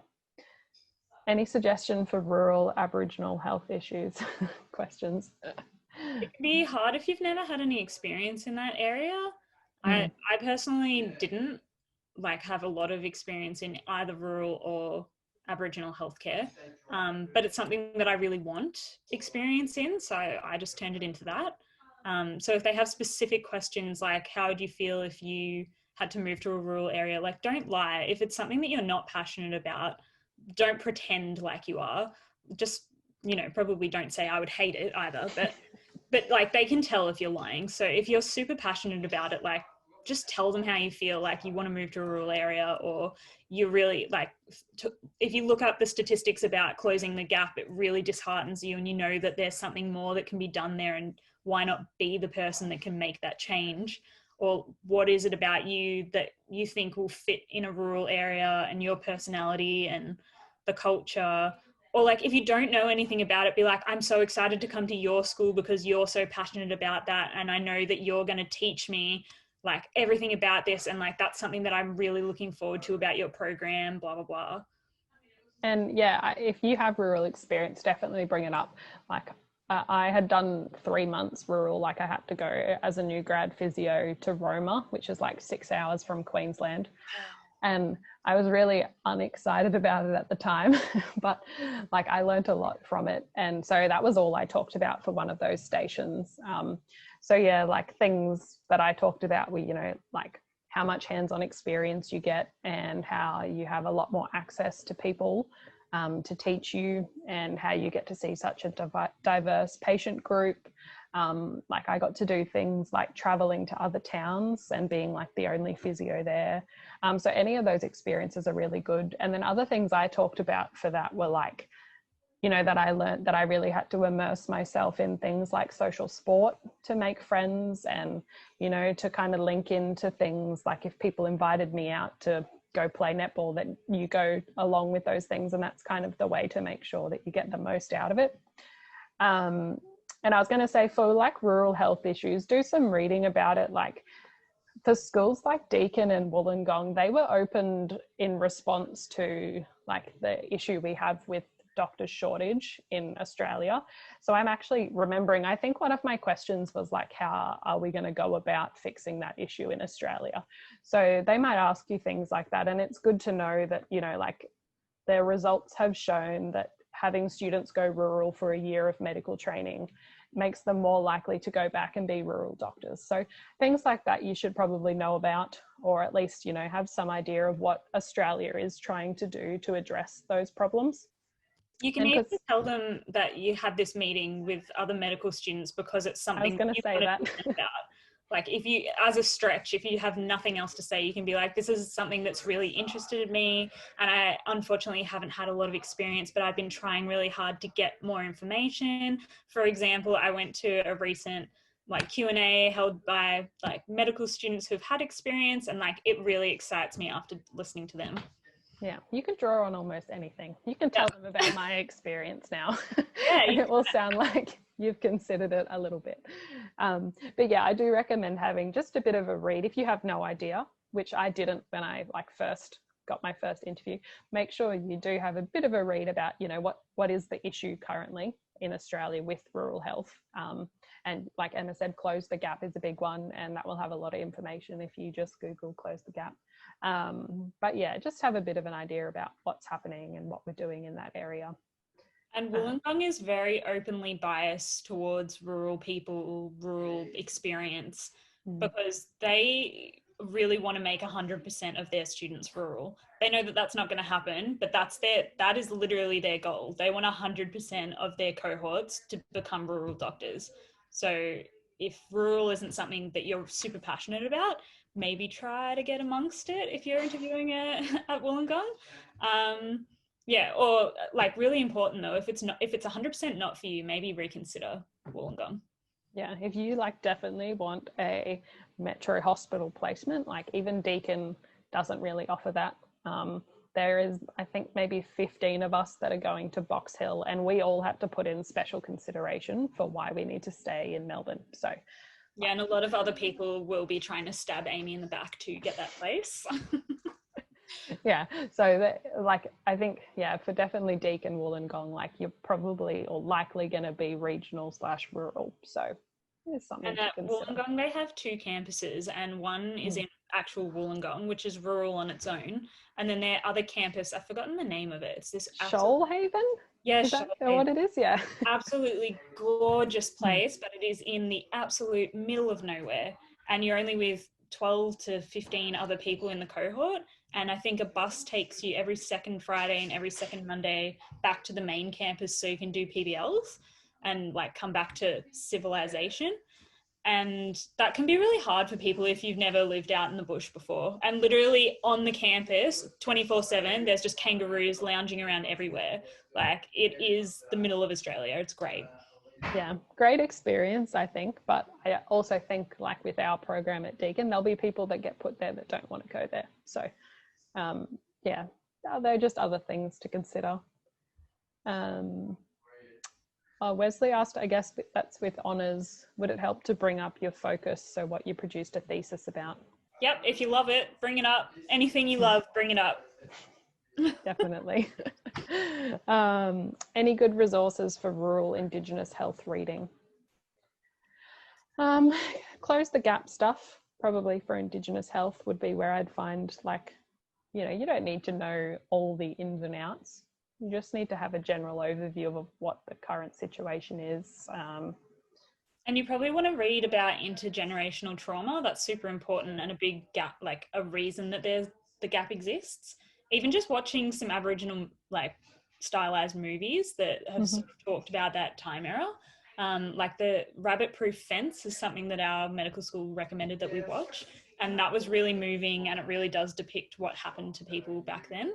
Speaker 1: Any suggestion for rural Aboriginal health issues? Questions?
Speaker 2: It can be hard if you've never had any experience in that area. I personally didn't like have a lot of experience in either rural or Aboriginal healthcare, but it's something that I really want experience in, so I just turned it into that. So if they have specific questions like how would you feel if you had to move to a rural area, like don't lie. If it's something that you're not passionate about, don't pretend like you are. Just, you know, probably don't say I would hate it either, but like they can tell if you're lying. So if you're super passionate about it, like just tell them how you feel, like you want to move to a rural area, or you really like if you look up the statistics about closing the gap, it really disheartens you and you know that there's something more that can be done there, and why not be the person that can make that change. or what is it about you that you think will fit in a rural area and your personality and the culture. Or like, if you don't know anything about it, be like, I'm so excited to come to your school because you're so passionate about that. And I know that you're going to teach me like everything about this. And like, that's something that I'm really looking forward to about your program, blah, blah, blah.
Speaker 1: And yeah, if you have rural experience, definitely bring it up. Like I had done 3 months rural, like I had to go as a new grad physio to Roma, which is like 6 hours from Queensland. And I was really unexcited about it at the time, but like I learned a lot from it. And so that was all I talked about for one of those stations. So yeah, like things that I talked about were, you know, like how much hands-on experience you get and how you have a lot more access to people to teach you, and how you get to see such a diverse patient group. Like I got to do things like traveling to other towns and being like the only physio there. So any of those experiences are really good. And then other things I talked about for that were like, you know, that I learned that I really had to immerse myself in things like social sport to make friends, and, you know, to kind of link into things like if people invited me out to go play netball, that you go along with those things. And that's kind of the way to make sure that you get the most out of it. And I was going to say, for like rural health issues, do some reading about it. Like for schools like Deakin and Wollongong, they were opened in response to like the issue we have with doctor shortage in Australia. So I'm actually remembering, I think one of my questions was like, how are we going to go about fixing that issue in Australia? So they might ask you things like that. And it's good to know that, you know, like their results have shown that having students go rural for a year of medical training makes them more likely to go back and be rural doctors. So things like that you should probably know about, or at least, you know, have some idea of what Australia is trying to do to address those problems.
Speaker 2: You can even tell them that you had this meeting with other medical students because it's something
Speaker 1: I was going to say that.
Speaker 2: About. Like if you, as a stretch, if you have nothing else to say, you can be like, this is something that's really interested me. And I unfortunately haven't had a lot of experience, but I've been trying really hard to get more information. For example, I went to a recent like Q&A held by like medical students who've had experience, and like it really excites me after listening to them.
Speaker 1: Yeah, you can draw on almost anything. You can tell them about my experience now.
Speaker 2: Yeah,
Speaker 1: and it will sound like you've considered it a little bit. But yeah, I do recommend having just a bit of a read if you have no idea, which I didn't when I like first got my first interview. Make sure you do have a bit of a read about, you know, what is the issue currently in Australia with rural health. And like Emma said, Close the Gap is a big one, and that will have a lot of information if you just Google Close the Gap. But yeah, just have a bit of an idea about what's happening and what we're doing in that area.
Speaker 2: And Wollongong is very openly biased towards rural people, rural experience, because they really want to make 100% of their students rural. They know that that's not going to happen, but that is literally their goal. They want 100% of their cohorts to become rural doctors. So if rural isn't something that you're super passionate about, maybe try to get amongst it if you're interviewing at Wollongong. Yeah, or like really important though, if it's 100% not for you, maybe reconsider Wollongong.
Speaker 1: Yeah, if you like definitely want a Metro hospital placement, like even Deakin doesn't really offer that. There is, I think, maybe 15 of us that are going to Box Hill, and we all had to put in special consideration for why we need to stay in Melbourne. So
Speaker 2: yeah, and a lot of other people will be trying to stab Amie in the back to get that place.
Speaker 1: Yeah, so that, like, I think, yeah, for definitely Deakin, Wollongong, like you're probably or likely going to be regional / rural. So there's something
Speaker 2: and
Speaker 1: to
Speaker 2: at
Speaker 1: consider.
Speaker 2: Wollongong, they have 2 campuses, and one is in actual Wollongong, which is rural on its own. And then their other campus, I've forgotten the name of it. It's this
Speaker 1: Shoalhaven?
Speaker 2: Yeah,
Speaker 1: is that what it is? Yeah.
Speaker 2: Absolutely gorgeous place, but it is in the absolute middle of nowhere, and you're only with 12 to 15 other people in the cohort. And I think a bus takes you every second Friday and every second Monday back to the main campus so you can do PBLs and like come back to civilization. And that can be really hard for people if you've never lived out in the bush before. And literally on the campus, 24/7, there's just kangaroos lounging around everywhere. Like it is the middle of Australia. It's great.
Speaker 1: Yeah, great experience, I think. But I also think, like with our program at Deakin, there'll be people that get put there that don't want to go there. So, yeah, they're just other things to consider. Wesley asked, I guess that's with honours, would it help to bring up your focus? So what you produced a thesis about?
Speaker 2: Yep, if you love it, bring it up. Anything you love, bring it up.
Speaker 1: Definitely. Any good resources for rural Indigenous health reading? Close the gap stuff, probably for Indigenous health would be where I'd find, like, you don't need to know all the ins and outs. You just need to have a general overview of what the current situation is.
Speaker 2: And you probably want to read about intergenerational trauma. That's super important and a big gap, like a reason that the gap exists. Even just watching some Aboriginal, like, stylized movies that have sort of talked about that time era. Like the Rabbit Proof Fence is something that our medical school recommended that we watch. And that was really moving, and it really does depict what happened to people back then,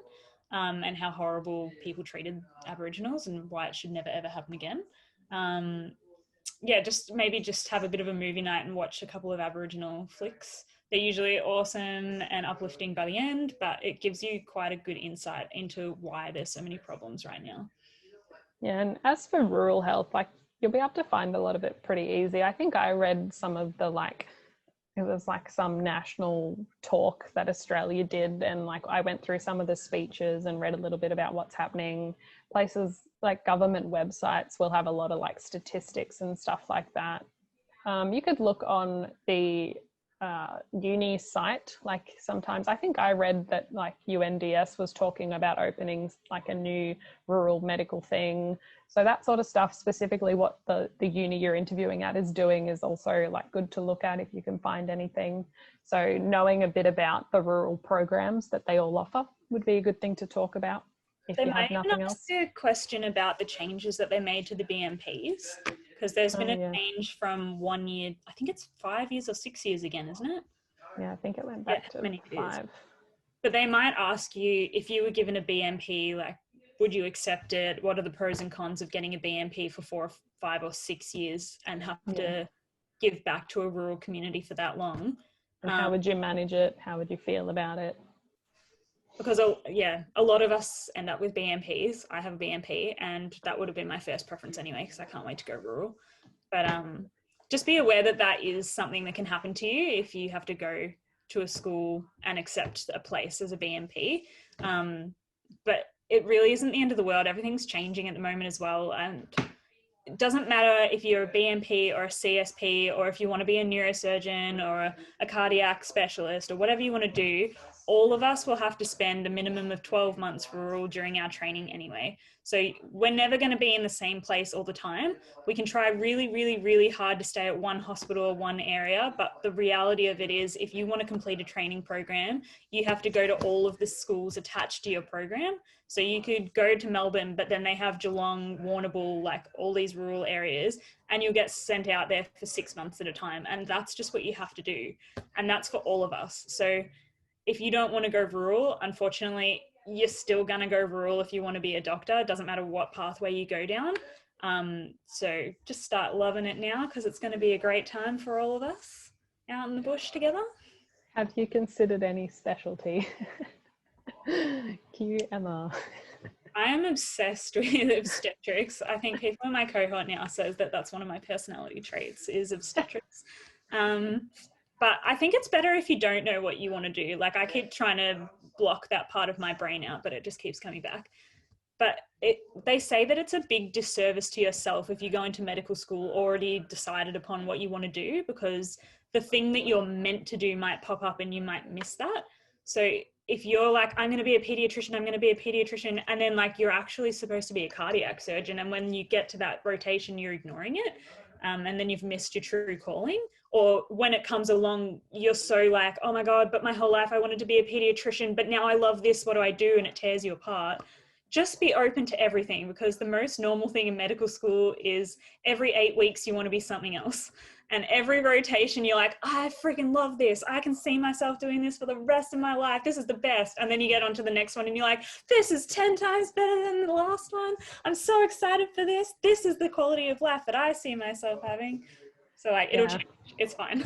Speaker 2: and how horrible people treated Aboriginals and why it should never, ever happen again. Yeah, just have a bit of a movie night and watch a couple of Aboriginal flicks. They're usually awesome and uplifting by the end, but it gives you quite a good insight into why there's so many problems right now.
Speaker 1: Yeah, and as for rural health, like, you'll be able to find a lot of it pretty easy. I think I read some of the, like, it was like some national talk that Australia did, and like I went through some of the speeches and read a little bit about what's happening. Places like government websites will have a lot of like statistics and stuff like that. You could look on the uni site. Like sometimes I think I read that like UNDS was talking about opening like a new rural medical thing. So that sort of stuff, specifically what the uni you're interviewing at is doing, is also like good to look at if you can find anything. So knowing a bit about the rural programs that they all offer would be a good thing to talk about if you have nothing else.
Speaker 2: They might ask a question about the changes that they made to the BMPs, because there's been a change from 1 year, I think it's 5 years or 6 years again, isn't it?
Speaker 1: Yeah, I think it went back to 5.
Speaker 2: But they might ask you, if you were given a BMP, like, would you accept it? What are the pros and cons of getting a BMP for 4 or 5 or 6 years and have to give back to a rural community for that long?
Speaker 1: And how would you manage it? How would you feel about it?
Speaker 2: Because, a lot of us end up with BMPs. I have a BMP, and that would have been my first preference anyway, because I can't wait to go rural. But just be aware that that is something that can happen to you if you have to go to a school and accept a place as a BMP. But it really isn't the end of the world. Everything's changing at the moment as well. And it doesn't matter if you're a BMP or a CSP, or if you want to be a neurosurgeon or a cardiac specialist or whatever you want to do, all of us will have to spend a minimum of 12 months rural during our training anyway. So we're never going to be in the same place all the time. We can try really, really, really hard to stay at one hospital or one area, but the reality of it is, if you want to complete a training program, you have to go to all of the schools attached to your program. So you could go to Melbourne, but then they have Geelong, Warrnambool, like all these rural areas, and you'll get sent out there for 6 months at a time. And that's just what you have to do. And that's for all of us. So if you don't want to go rural, unfortunately, you're still going to go rural if you want to be a doctor. It doesn't matter what pathway you go down. So just start loving it now, because it's going to be a great time for all of us out in the bush together.
Speaker 1: Have you considered any specialty? Cue Emma.
Speaker 2: I am obsessed with obstetrics. I think people in my cohort now says that that's one of my personality traits, is obstetrics. But I think it's better if you don't know what you want to do. Like, I keep trying to block that part of my brain out, but it just keeps coming back. But they say that it's a big disservice to yourself if you go into medical school already decided upon what you want to do, because the thing that you're meant to do might pop up and you might miss that. So if you're like, I'm going to be a pediatrician, and then like you're actually supposed to be a cardiac surgeon, and when you get to that rotation, you're ignoring it, and then you've missed your true calling. Or when it comes along, you're so like, oh my God, but my whole life I wanted to be a pediatrician, but now I love this, what do I do? And it tears you apart. Just be open to everything, because the most normal thing in medical school is every 8 weeks you want to be something else. And every rotation, you're like, I freaking love this. I can see myself doing this for the rest of my life. This is the best. And then you get onto the next one and you're like, this is 10 times better than the last one. I'm so excited for this. This is the quality of life that I see myself having. So like, it'll change. It's fine.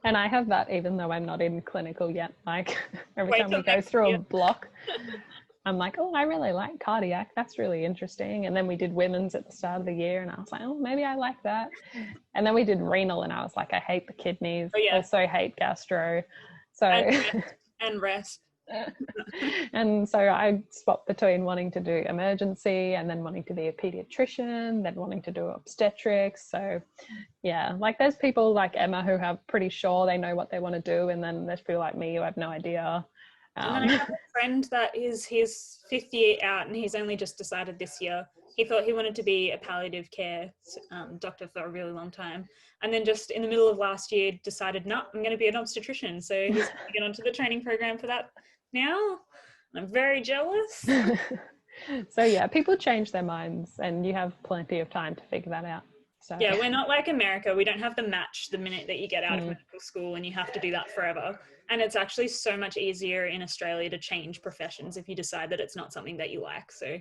Speaker 1: And I have that even though I'm not in clinical yet. Like every
Speaker 2: Wait
Speaker 1: time we
Speaker 2: till
Speaker 1: go
Speaker 2: next
Speaker 1: through
Speaker 2: year.
Speaker 1: a block, I'm like, oh, I really like cardiac. That's really interesting. And then we did women's at the start of the year and I was like, oh, maybe I like that. And then we did renal and I was like, I hate the kidneys.
Speaker 2: Oh, yeah.
Speaker 1: Also hate gastro. So
Speaker 2: and rest.
Speaker 1: and so I swapped between wanting to do emergency and then wanting to be a pediatrician, then wanting to do obstetrics. So yeah, like there's people like Emma who have pretty sure they know what they want to do, and then there's people like me who have no idea.
Speaker 2: And then I have a friend that is his 5th year out and he's only just decided this year. He thought he wanted to be a palliative care doctor for a really long time. And then just in the middle of last year decided, no, I'm going to be an obstetrician. So he's going to get onto the training program for that now. I'm very jealous.
Speaker 1: So yeah, people change their minds and you have plenty of time to figure that out. So
Speaker 2: yeah, we're not like America. We don't have the match the minute that you get out of medical school and you have to do that forever. And it's actually so much easier in Australia to change professions if you decide that it's not something that you like. So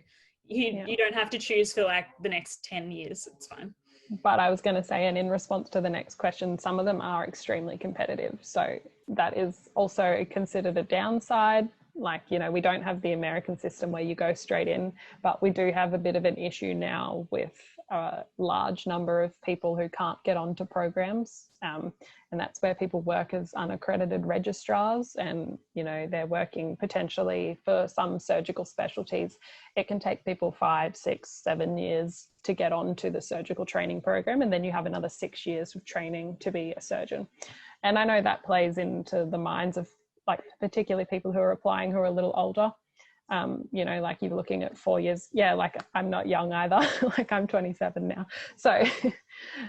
Speaker 2: you don't have to choose for like the next 10 years. It's fine.
Speaker 1: But I was going to say, and in response to the next question, some of them are extremely competitive. So that is also considered a downside. Like, you know, we don't have the American system where you go straight in, but we do have a bit of an issue now with a large number of people who can't get onto programs. And that's where people work as unaccredited registrars and, you know, they're working potentially for some surgical specialties. It can take people 5, 6, 7 years to get onto the surgical training program. And then you have another 6 years of training to be a surgeon. And I know that plays into the minds of like particularly people who are applying who are a little older. You know, like you're looking at 4 years. Yeah, like I'm not young either. Like I'm 27 now. So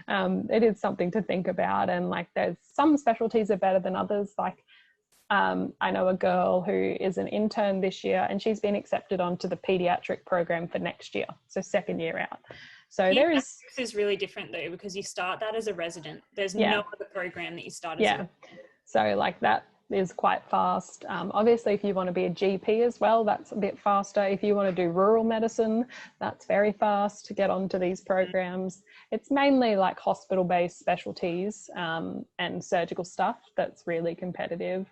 Speaker 1: it is something to think about. And like there's some specialties are better than others. Like I know a girl who is an intern this year and she's been accepted onto the pediatric program for next year. So 2nd year out. So
Speaker 2: This is really different though, because you start that as a resident. There's no other program that you start as a
Speaker 1: So like that is quite fast. Obviously, if you want to be a GP as well, that's a bit faster. If you want to do rural medicine, that's very fast to get onto these programs. It's mainly like hospital-based specialties and surgical stuff that's really competitive.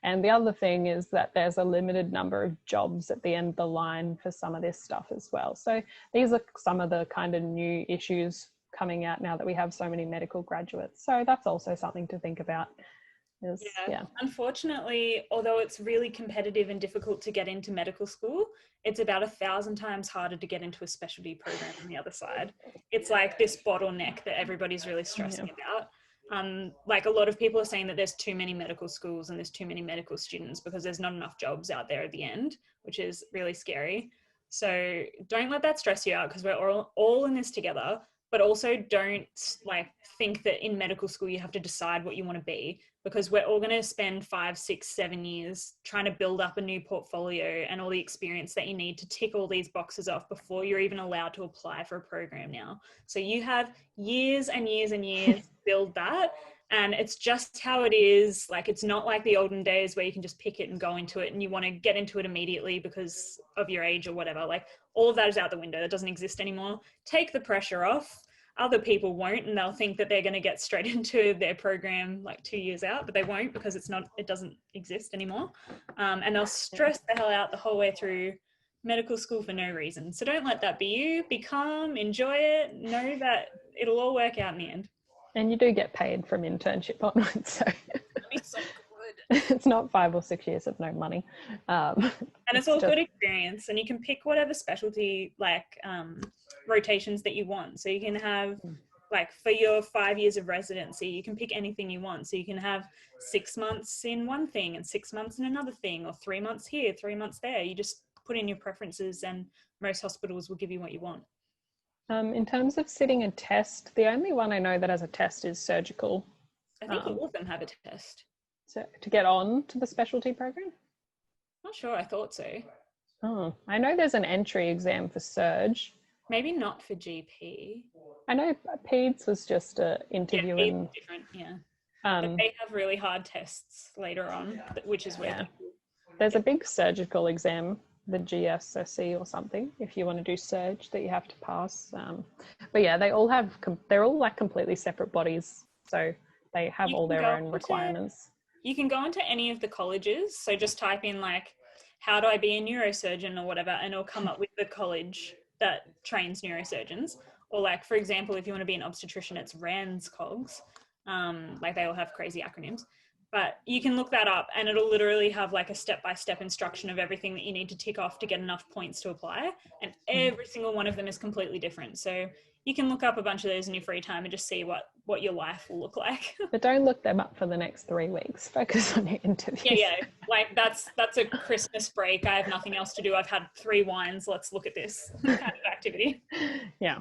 Speaker 1: And the other thing is that there's a limited number of jobs at the end of the line for some of this stuff as well. So these are some of the kind of new issues coming out now that we have so many medical graduates. So that's also something to think about.
Speaker 2: Unfortunately, although it's really competitive and difficult to get into medical school, it's about 1,000 times harder to get into a specialty program on the other side. It's like this bottleneck that everybody's really stressing about. Like a lot of people are saying that there's too many medical schools and there's too many medical students because there's not enough jobs out there at the end, which is really scary. So don't let that stress you out because we're all in this together. But also don't like think that in medical school you have to decide what you want to be, because we're all going to spend 5, 6, 7 years trying to build up a new portfolio and all the experience that you need to tick all these boxes off before you're even allowed to apply for a program now. So you have years and years and years to build that. And it's just how it is. Like, it's not like the olden days where you can just pick it and go into it and you want to get into it immediately because of your age or whatever. Like, all of that is out the window. That doesn't exist anymore. Take the pressure off. Other people won't, and they'll think that they're going to get straight into their program like 2 years out, but they won't because it doesn't exist anymore. And they'll stress the hell out the whole way through medical school for no reason. So don't let that be you. Be calm, enjoy it, know that it'll all work out in the end.
Speaker 1: And you do get paid from internship onwards, so
Speaker 2: It's so good.
Speaker 1: It's not 5 or 6 years of no money.
Speaker 2: And it's all good experience, and you can pick whatever specialty like rotations that you want. So you can have like for your 5 years of residency, you can pick anything you want. So you can have 6 months in one thing and 6 months in another thing, or 3 months here, 3 months there. You just put in your preferences and most hospitals will give you what you want.
Speaker 1: In terms of sitting a test, the only one I know that has a test is surgical.
Speaker 2: I think all of them have a test.
Speaker 1: So to get on to the specialty program?
Speaker 2: Not sure, I thought so.
Speaker 1: Oh, I know there's an entry exam for surge.
Speaker 2: Maybe not for GP.
Speaker 1: I know PEDS was just an
Speaker 2: Yeah,
Speaker 1: interview
Speaker 2: it's different, yeah. But
Speaker 1: and
Speaker 2: they have really hard tests later on, which is where
Speaker 1: yeah. There's a big surgical exam, the GSSE or something, if you want to do surge, that you have to pass. But yeah, they're all like completely separate bodies, so they have all their own requirements.
Speaker 2: You can go into any of the colleges, so just type in like, how do I be a neurosurgeon or whatever, and it'll come up with the college that trains neurosurgeons. Or like, for example, if you want to be an obstetrician, it's RANSCOGs. Like they all have crazy acronyms. But you can look that up and it'll literally have like a step-by-step instruction of everything that you need to tick off to get enough points to apply. And every single one of them is completely different. So you can look up a bunch of those in your free time and just see what your life will look like.
Speaker 1: But don't look them up for the next 3 weeks. Focus on your interviews.
Speaker 2: Yeah. Like that's a Christmas break. I have nothing else to do. I've had 3 wines. Let's look at this kind of activity.
Speaker 1: Yeah.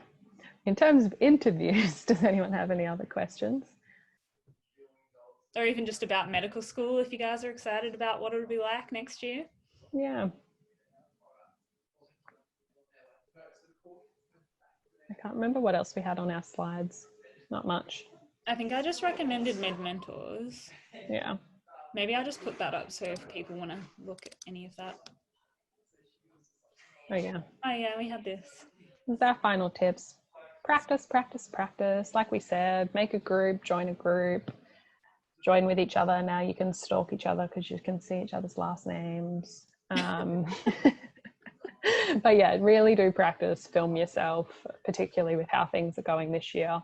Speaker 1: In terms of interviews, does anyone have any other questions?
Speaker 2: Or even just about medical school, if you guys are excited about what it'll be like next year.
Speaker 1: Yeah. I can't remember what else we had on our slides. Not much.
Speaker 2: I think I just recommended Med Mentors.
Speaker 1: Yeah.
Speaker 2: Maybe I'll just put that up so if people want to look at any of that.
Speaker 1: Oh yeah.
Speaker 2: Oh yeah, we have this.
Speaker 1: This is our final tips. Practice, practice, practice. Like we said, make a group, join a group. Join with each other. Now you can stalk each other because you can see each other's last names. But yeah, really do practice, film yourself, particularly with how things are going this year.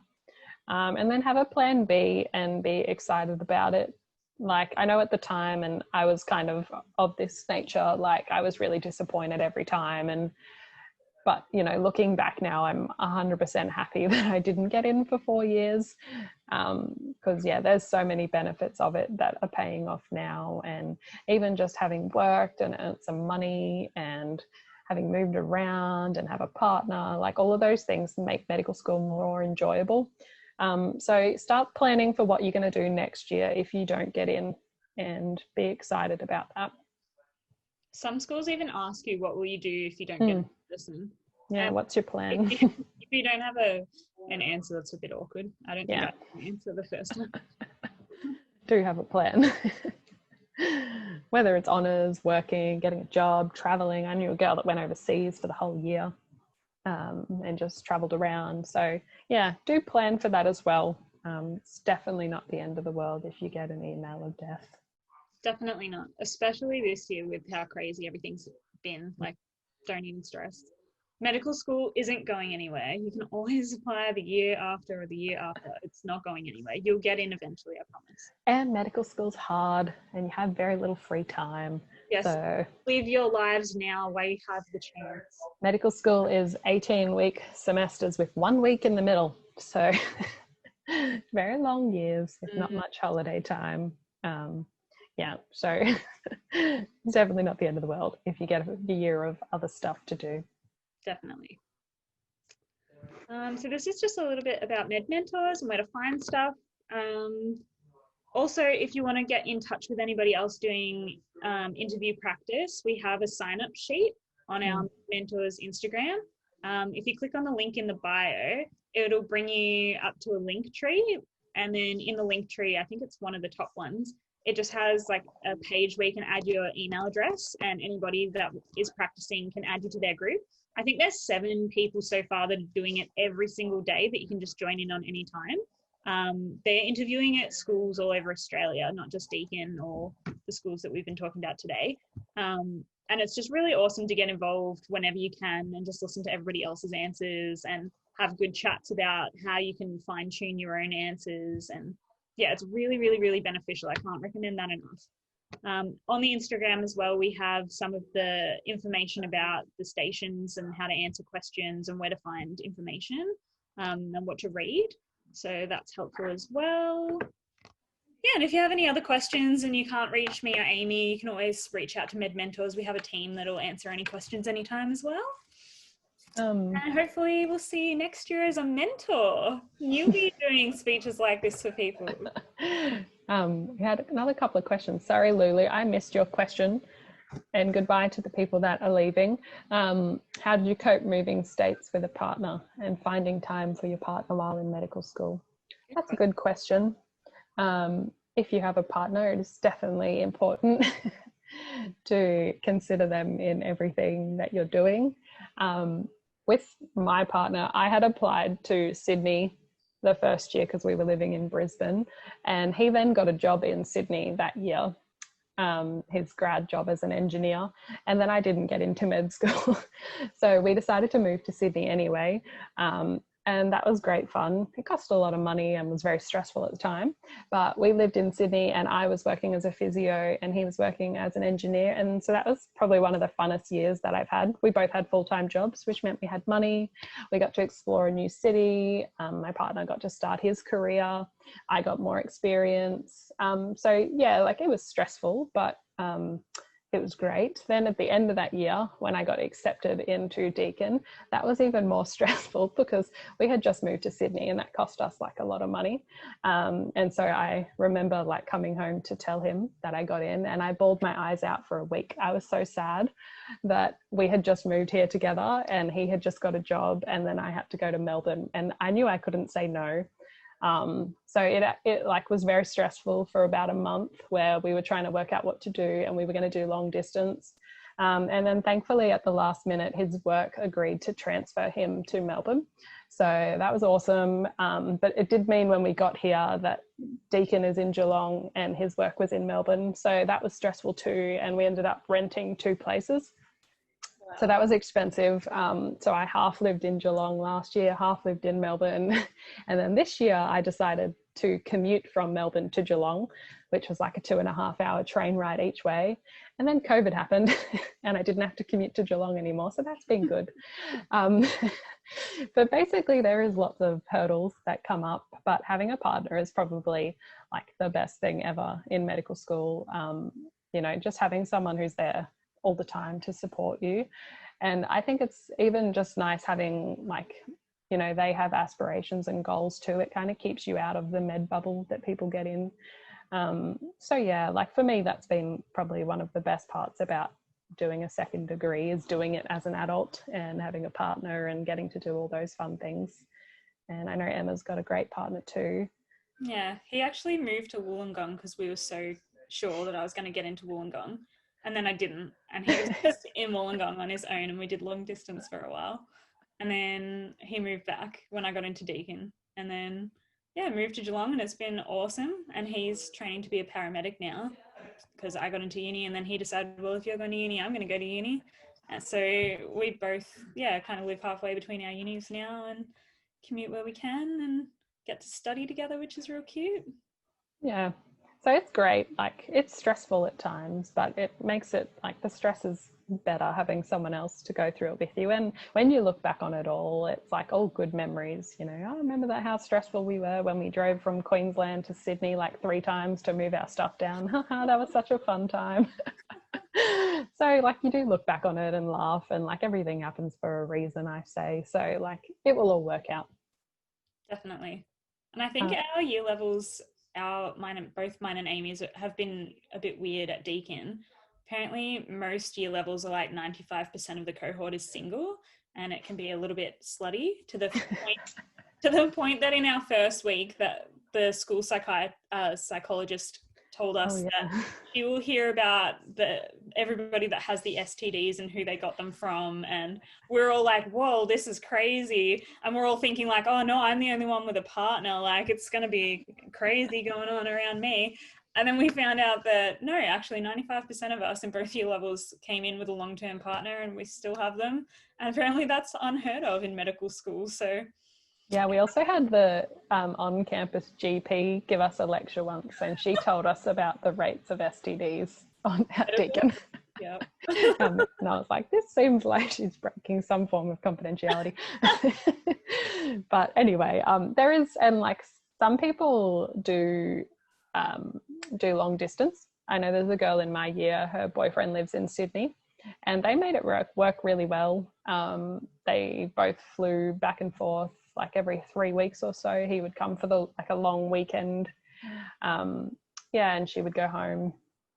Speaker 1: And then have a plan B and be excited about it. Like I know at the time, and I was kind of this nature, like I was really disappointed every time. But, you know, looking back now, I'm 100% happy that I didn't get in for 4 years because, yeah, there's so many benefits of it that are paying off now. And even just having worked and earned some money and having moved around and have a partner, like all of those things make medical school more enjoyable. So start planning for what you're going to do next year if you don't get in and be excited about that.
Speaker 2: Some schools even ask you, what will you do if you don't get a medicine?
Speaker 1: Yeah, what's your plan?
Speaker 2: If you don't have an answer, that's a bit awkward. I don't think I can answer the first one.
Speaker 1: Do have a plan. Whether it's honours, working, getting a job, travelling. I knew a girl that went overseas for the whole year and just travelled around. So yeah, do plan for that as well. It's definitely not the end of the world if you get an email of death.
Speaker 2: Definitely not, especially this year with how crazy everything's been. Like, don't even stress. Medical school isn't going anywhere. You can always apply the year after or the year after. It's not going anywhere. You'll get in eventually, I promise. And
Speaker 1: medical school's hard and you have very little free time.
Speaker 2: Yes,
Speaker 1: so
Speaker 2: live your lives now while you have the chance.
Speaker 1: Medical school is 18-week semesters with 1 week in the middle. So very long years with not much holiday time. Yeah, so it's definitely not the end of the world if you get a year of other stuff to do.
Speaker 2: Definitely. So this is just a little bit about Med Mentors and where to find stuff. Also, if you want to get in touch with anybody else doing interview practice, we have a sign-up sheet on our Mentors Instagram. If you click on the link in the bio, it'll bring you up to a link tree. And then in the link tree, I think it's one of the top ones, it just has like a page where you can add your email address and anybody that is practicing can add you to their group. I think there's 7 people so far that are doing it every single day that you can just join in on any time. They're interviewing at schools all over Australia, not just Deakin or the schools that we've been talking about today. And it's just really awesome to get involved whenever you can and just listen to everybody else's answers and have good chats about how you can fine tune your own answers. And yeah, it's really, really, really beneficial. I can't recommend that enough. On the Instagram as well, we have some of the information about the stations and how to answer questions and where to find information and what to read. So that's helpful as well. Yeah, and if you have any other questions and you can't reach me or Amy, you can always reach out to Med Mentors. We have a team that'll answer any questions anytime as well. And hopefully we'll see you next year as a mentor. You'll be doing speeches like this for people.
Speaker 1: We had another couple of questions. Sorry, Lulu, I missed your question. and goodbye to the people that are leaving. How did you cope moving states with a partner and finding time for your partner while in medical school? That's a good question. If you have a partner, it is definitely important to consider them in everything that you're doing. With my partner, I had applied to Sydney the first year because we were living in Brisbane, and he then got a job in Sydney that year, his grad job as an engineer, and then I didn't get into med school. So we decided to move to Sydney anyway, and that was great fun. It cost a lot of money and was very stressful at the time, but we lived in Sydney and I was working as a physio and he was working as an engineer, and so that was probably one of the funnest years that I've had. We both had full-time jobs, which meant we had money. We got to explore a new city. My partner got to start his career. I got more experience. So yeah, like it was stressful, but it was great. Then at the end of that year, when I got accepted into Deakin, that was even more stressful because we had just moved to Sydney and that cost us like a lot of money. And so I remember like coming home to tell him that I got in, and I bawled my eyes out for a week. I was so sad that we had just moved here together and he had just got a job, and then I had to go to Melbourne, and I knew I couldn't say no. So it like was very stressful for about a month where we were trying to work out what to do, and we were going to do long distance. And then thankfully at the last minute, his work agreed to transfer him to Melbourne. So that was awesome. But it did mean when we got here that Deakin is in Geelong and his work was in Melbourne. So that was stressful too. And we ended up renting 2 places. So that was expensive. So I half lived in Geelong last year, half lived in Melbourne. And then this year I decided to commute from Melbourne to Geelong, which was like a 2.5-hour train ride each way. And then COVID happened and I didn't have to commute to Geelong anymore. So that's been good. But basically there is lots of hurdles that come up, but having a partner is probably like the best thing ever in medical school. You know, just having someone who's there all the time to support you. And I think it's even just nice having like, you know, they have aspirations and goals too. It kind of keeps you out of the med bubble that people get in. So yeah, like for me, that's been probably one of the best parts about doing a second degree, is doing it as an adult and having a partner and getting to do all those fun things. And I know Emma's got a great partner too.
Speaker 2: Yeah, he actually moved to Wollongong because we were so sure that I was going to get into Wollongong. And then I didn't. And he was just in Wollongong on his own, and we did long distance for a while. And then he moved back when I got into Deakin. And then, yeah, moved to Geelong, and it's been awesome. And he's training to be a paramedic now because I got into uni, and then he decided, well, if you're going to uni, I'm going to go to uni. And so we both, yeah, kind of live halfway between our unis now and commute where we can and get to study together, which is real cute.
Speaker 1: Yeah. So it's great. Like it's stressful at times, but it makes it like the stress is better having someone else to go through it with you. And when you look back on it all, it's like all good memories. You know, I remember that how stressful we were when we drove from Queensland to Sydney like 3 times to move our stuff down. That was such a fun time. So like you do look back on it and laugh, and like everything happens for a reason, I say. So like it will all work out.
Speaker 2: Definitely. And I think our year levels, both mine and Amy's, have been a bit weird at Deakin. Apparently most year levels are like 95% of the cohort is single, and it can be a little bit slutty to the point that in our first week that the school psychologist told us that she will hear about everybody that has the STDs and who they got them from, and we're all like, whoa, this is crazy. And we're all thinking like, oh no, I'm the only one with a partner, like it's gonna be crazy going on around me. And then we found out that no, actually 95% of us in both year levels came in with a long-term partner, and we still have them, and apparently that's unheard of in medical school. So
Speaker 1: yeah, we also had the on-campus GP give us a lecture once, and she told us about the rates of STDs at Deakin.
Speaker 2: Yeah.
Speaker 1: And I was like, this seems like she's breaking some form of confidentiality. But anyway, there is, and like some people do long distance. I know there's a girl in my year, her boyfriend lives in Sydney, and they made it work really well. They both flew back and forth like every 3 weeks or so. He would come for a long weekend. And she would go home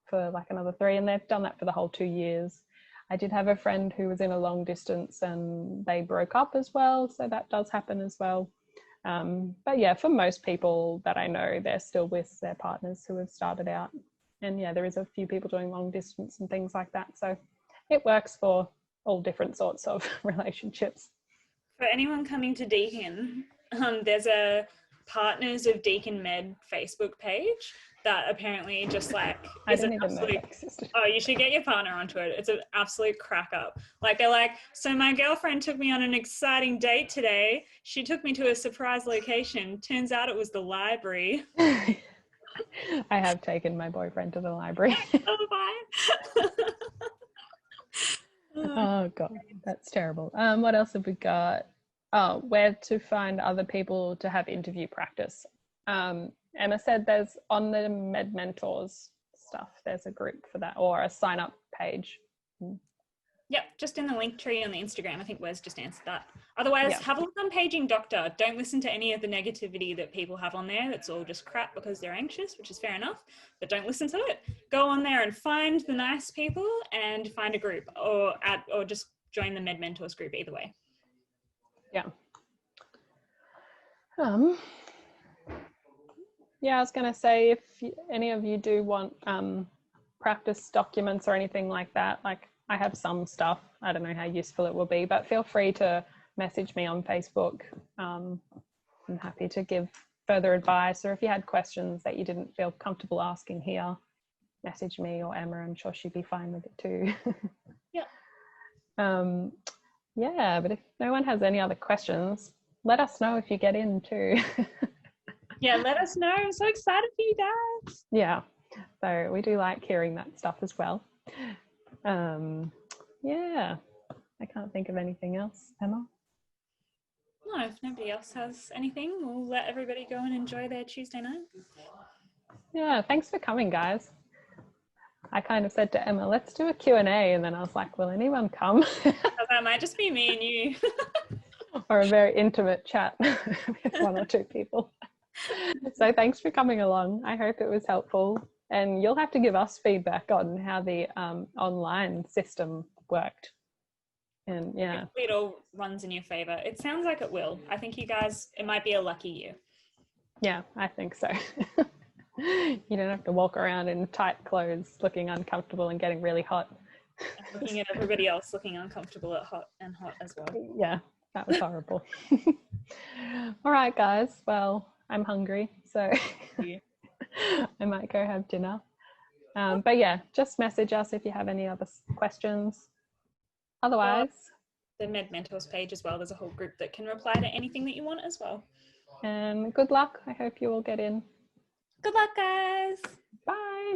Speaker 1: for like another 3, and they've done that for the whole 2 years. I did have a friend who was in a long distance and they broke up as well, so that does happen as well. But yeah, for most people that I know, they're still with their partners who have started out. And yeah, there is a few people doing long distance and things like that. So it works for all different sorts of relationships.
Speaker 2: For anyone coming to Deakin, there's a Partners of Deakin Med Facebook page that apparently just like
Speaker 1: I
Speaker 2: is
Speaker 1: didn't
Speaker 2: an
Speaker 1: even know
Speaker 2: absolute,
Speaker 1: that existed.
Speaker 2: oh, you should get your partner onto it. It's an absolute crack up. Like they're like, so my girlfriend took me on an exciting date today. She took me to a surprise location. Turns out it was the library.
Speaker 1: I have taken my boyfriend to the library.
Speaker 2: Oh, bye.
Speaker 1: Oh God, that's terrible. What else have we got? Oh, where to find other people to have interview practice. Emma said there's on the Med Mentors stuff, there's a group for that, or a sign up page.
Speaker 2: Yep, just in the link tree on the Instagram. I think Wes just answered that. Otherwise, have a look on Paging Doctor. Don't listen to any of the negativity that people have on there. That's all just crap because they're anxious, which is fair enough, but don't listen to it. Go on there and find the nice people and find a group, or just join the Med Mentors group, either way.
Speaker 1: Yeah. Yeah, I was going to say, if any of you do want practice documents or anything like that, like I have some stuff, I don't know how useful it will be, but feel free to message me on Facebook. I'm happy to give further advice, or if you had questions that you didn't feel comfortable asking here, message me or Emma. I'm sure she'd be fine with it too.
Speaker 2: Yeah.
Speaker 1: Yeah, but if no one has any other questions, let us know if you get in too.
Speaker 2: Yeah, let us know. I'm so excited for you guys.
Speaker 1: Yeah, so we do like hearing that stuff as well. Yeah, I can't think of anything else, Emma.
Speaker 2: No, if nobody else has anything, we'll let everybody go and enjoy their Tuesday night.
Speaker 1: Yeah, thanks for coming, guys. I kind of said to Emma, let's do a Q&A, and then I was like, will anyone come?
Speaker 2: That might just be me and you.
Speaker 1: Or a very intimate chat with 1 or 2 people. So thanks for coming along. I hope it was helpful, and you'll have to give us feedback on how the online system worked. And yeah,
Speaker 2: hopefully it all runs in your favor. It sounds like it will. I think you guys, it might be a lucky year.
Speaker 1: Yeah, I think so. You don't have to walk around in tight clothes looking uncomfortable and getting really hot.
Speaker 2: And looking at everybody else looking uncomfortable at hot as well.
Speaker 1: Yeah, that was horrible. All right, guys. Well, I'm hungry, so I might go have dinner. But yeah, just message us if you have any other questions. Otherwise,
Speaker 2: the Med Mentors page as well. There's a whole group that can reply to anything that you want as well.
Speaker 1: And good luck. I hope you all get in.
Speaker 2: Good luck, guys.
Speaker 1: Bye.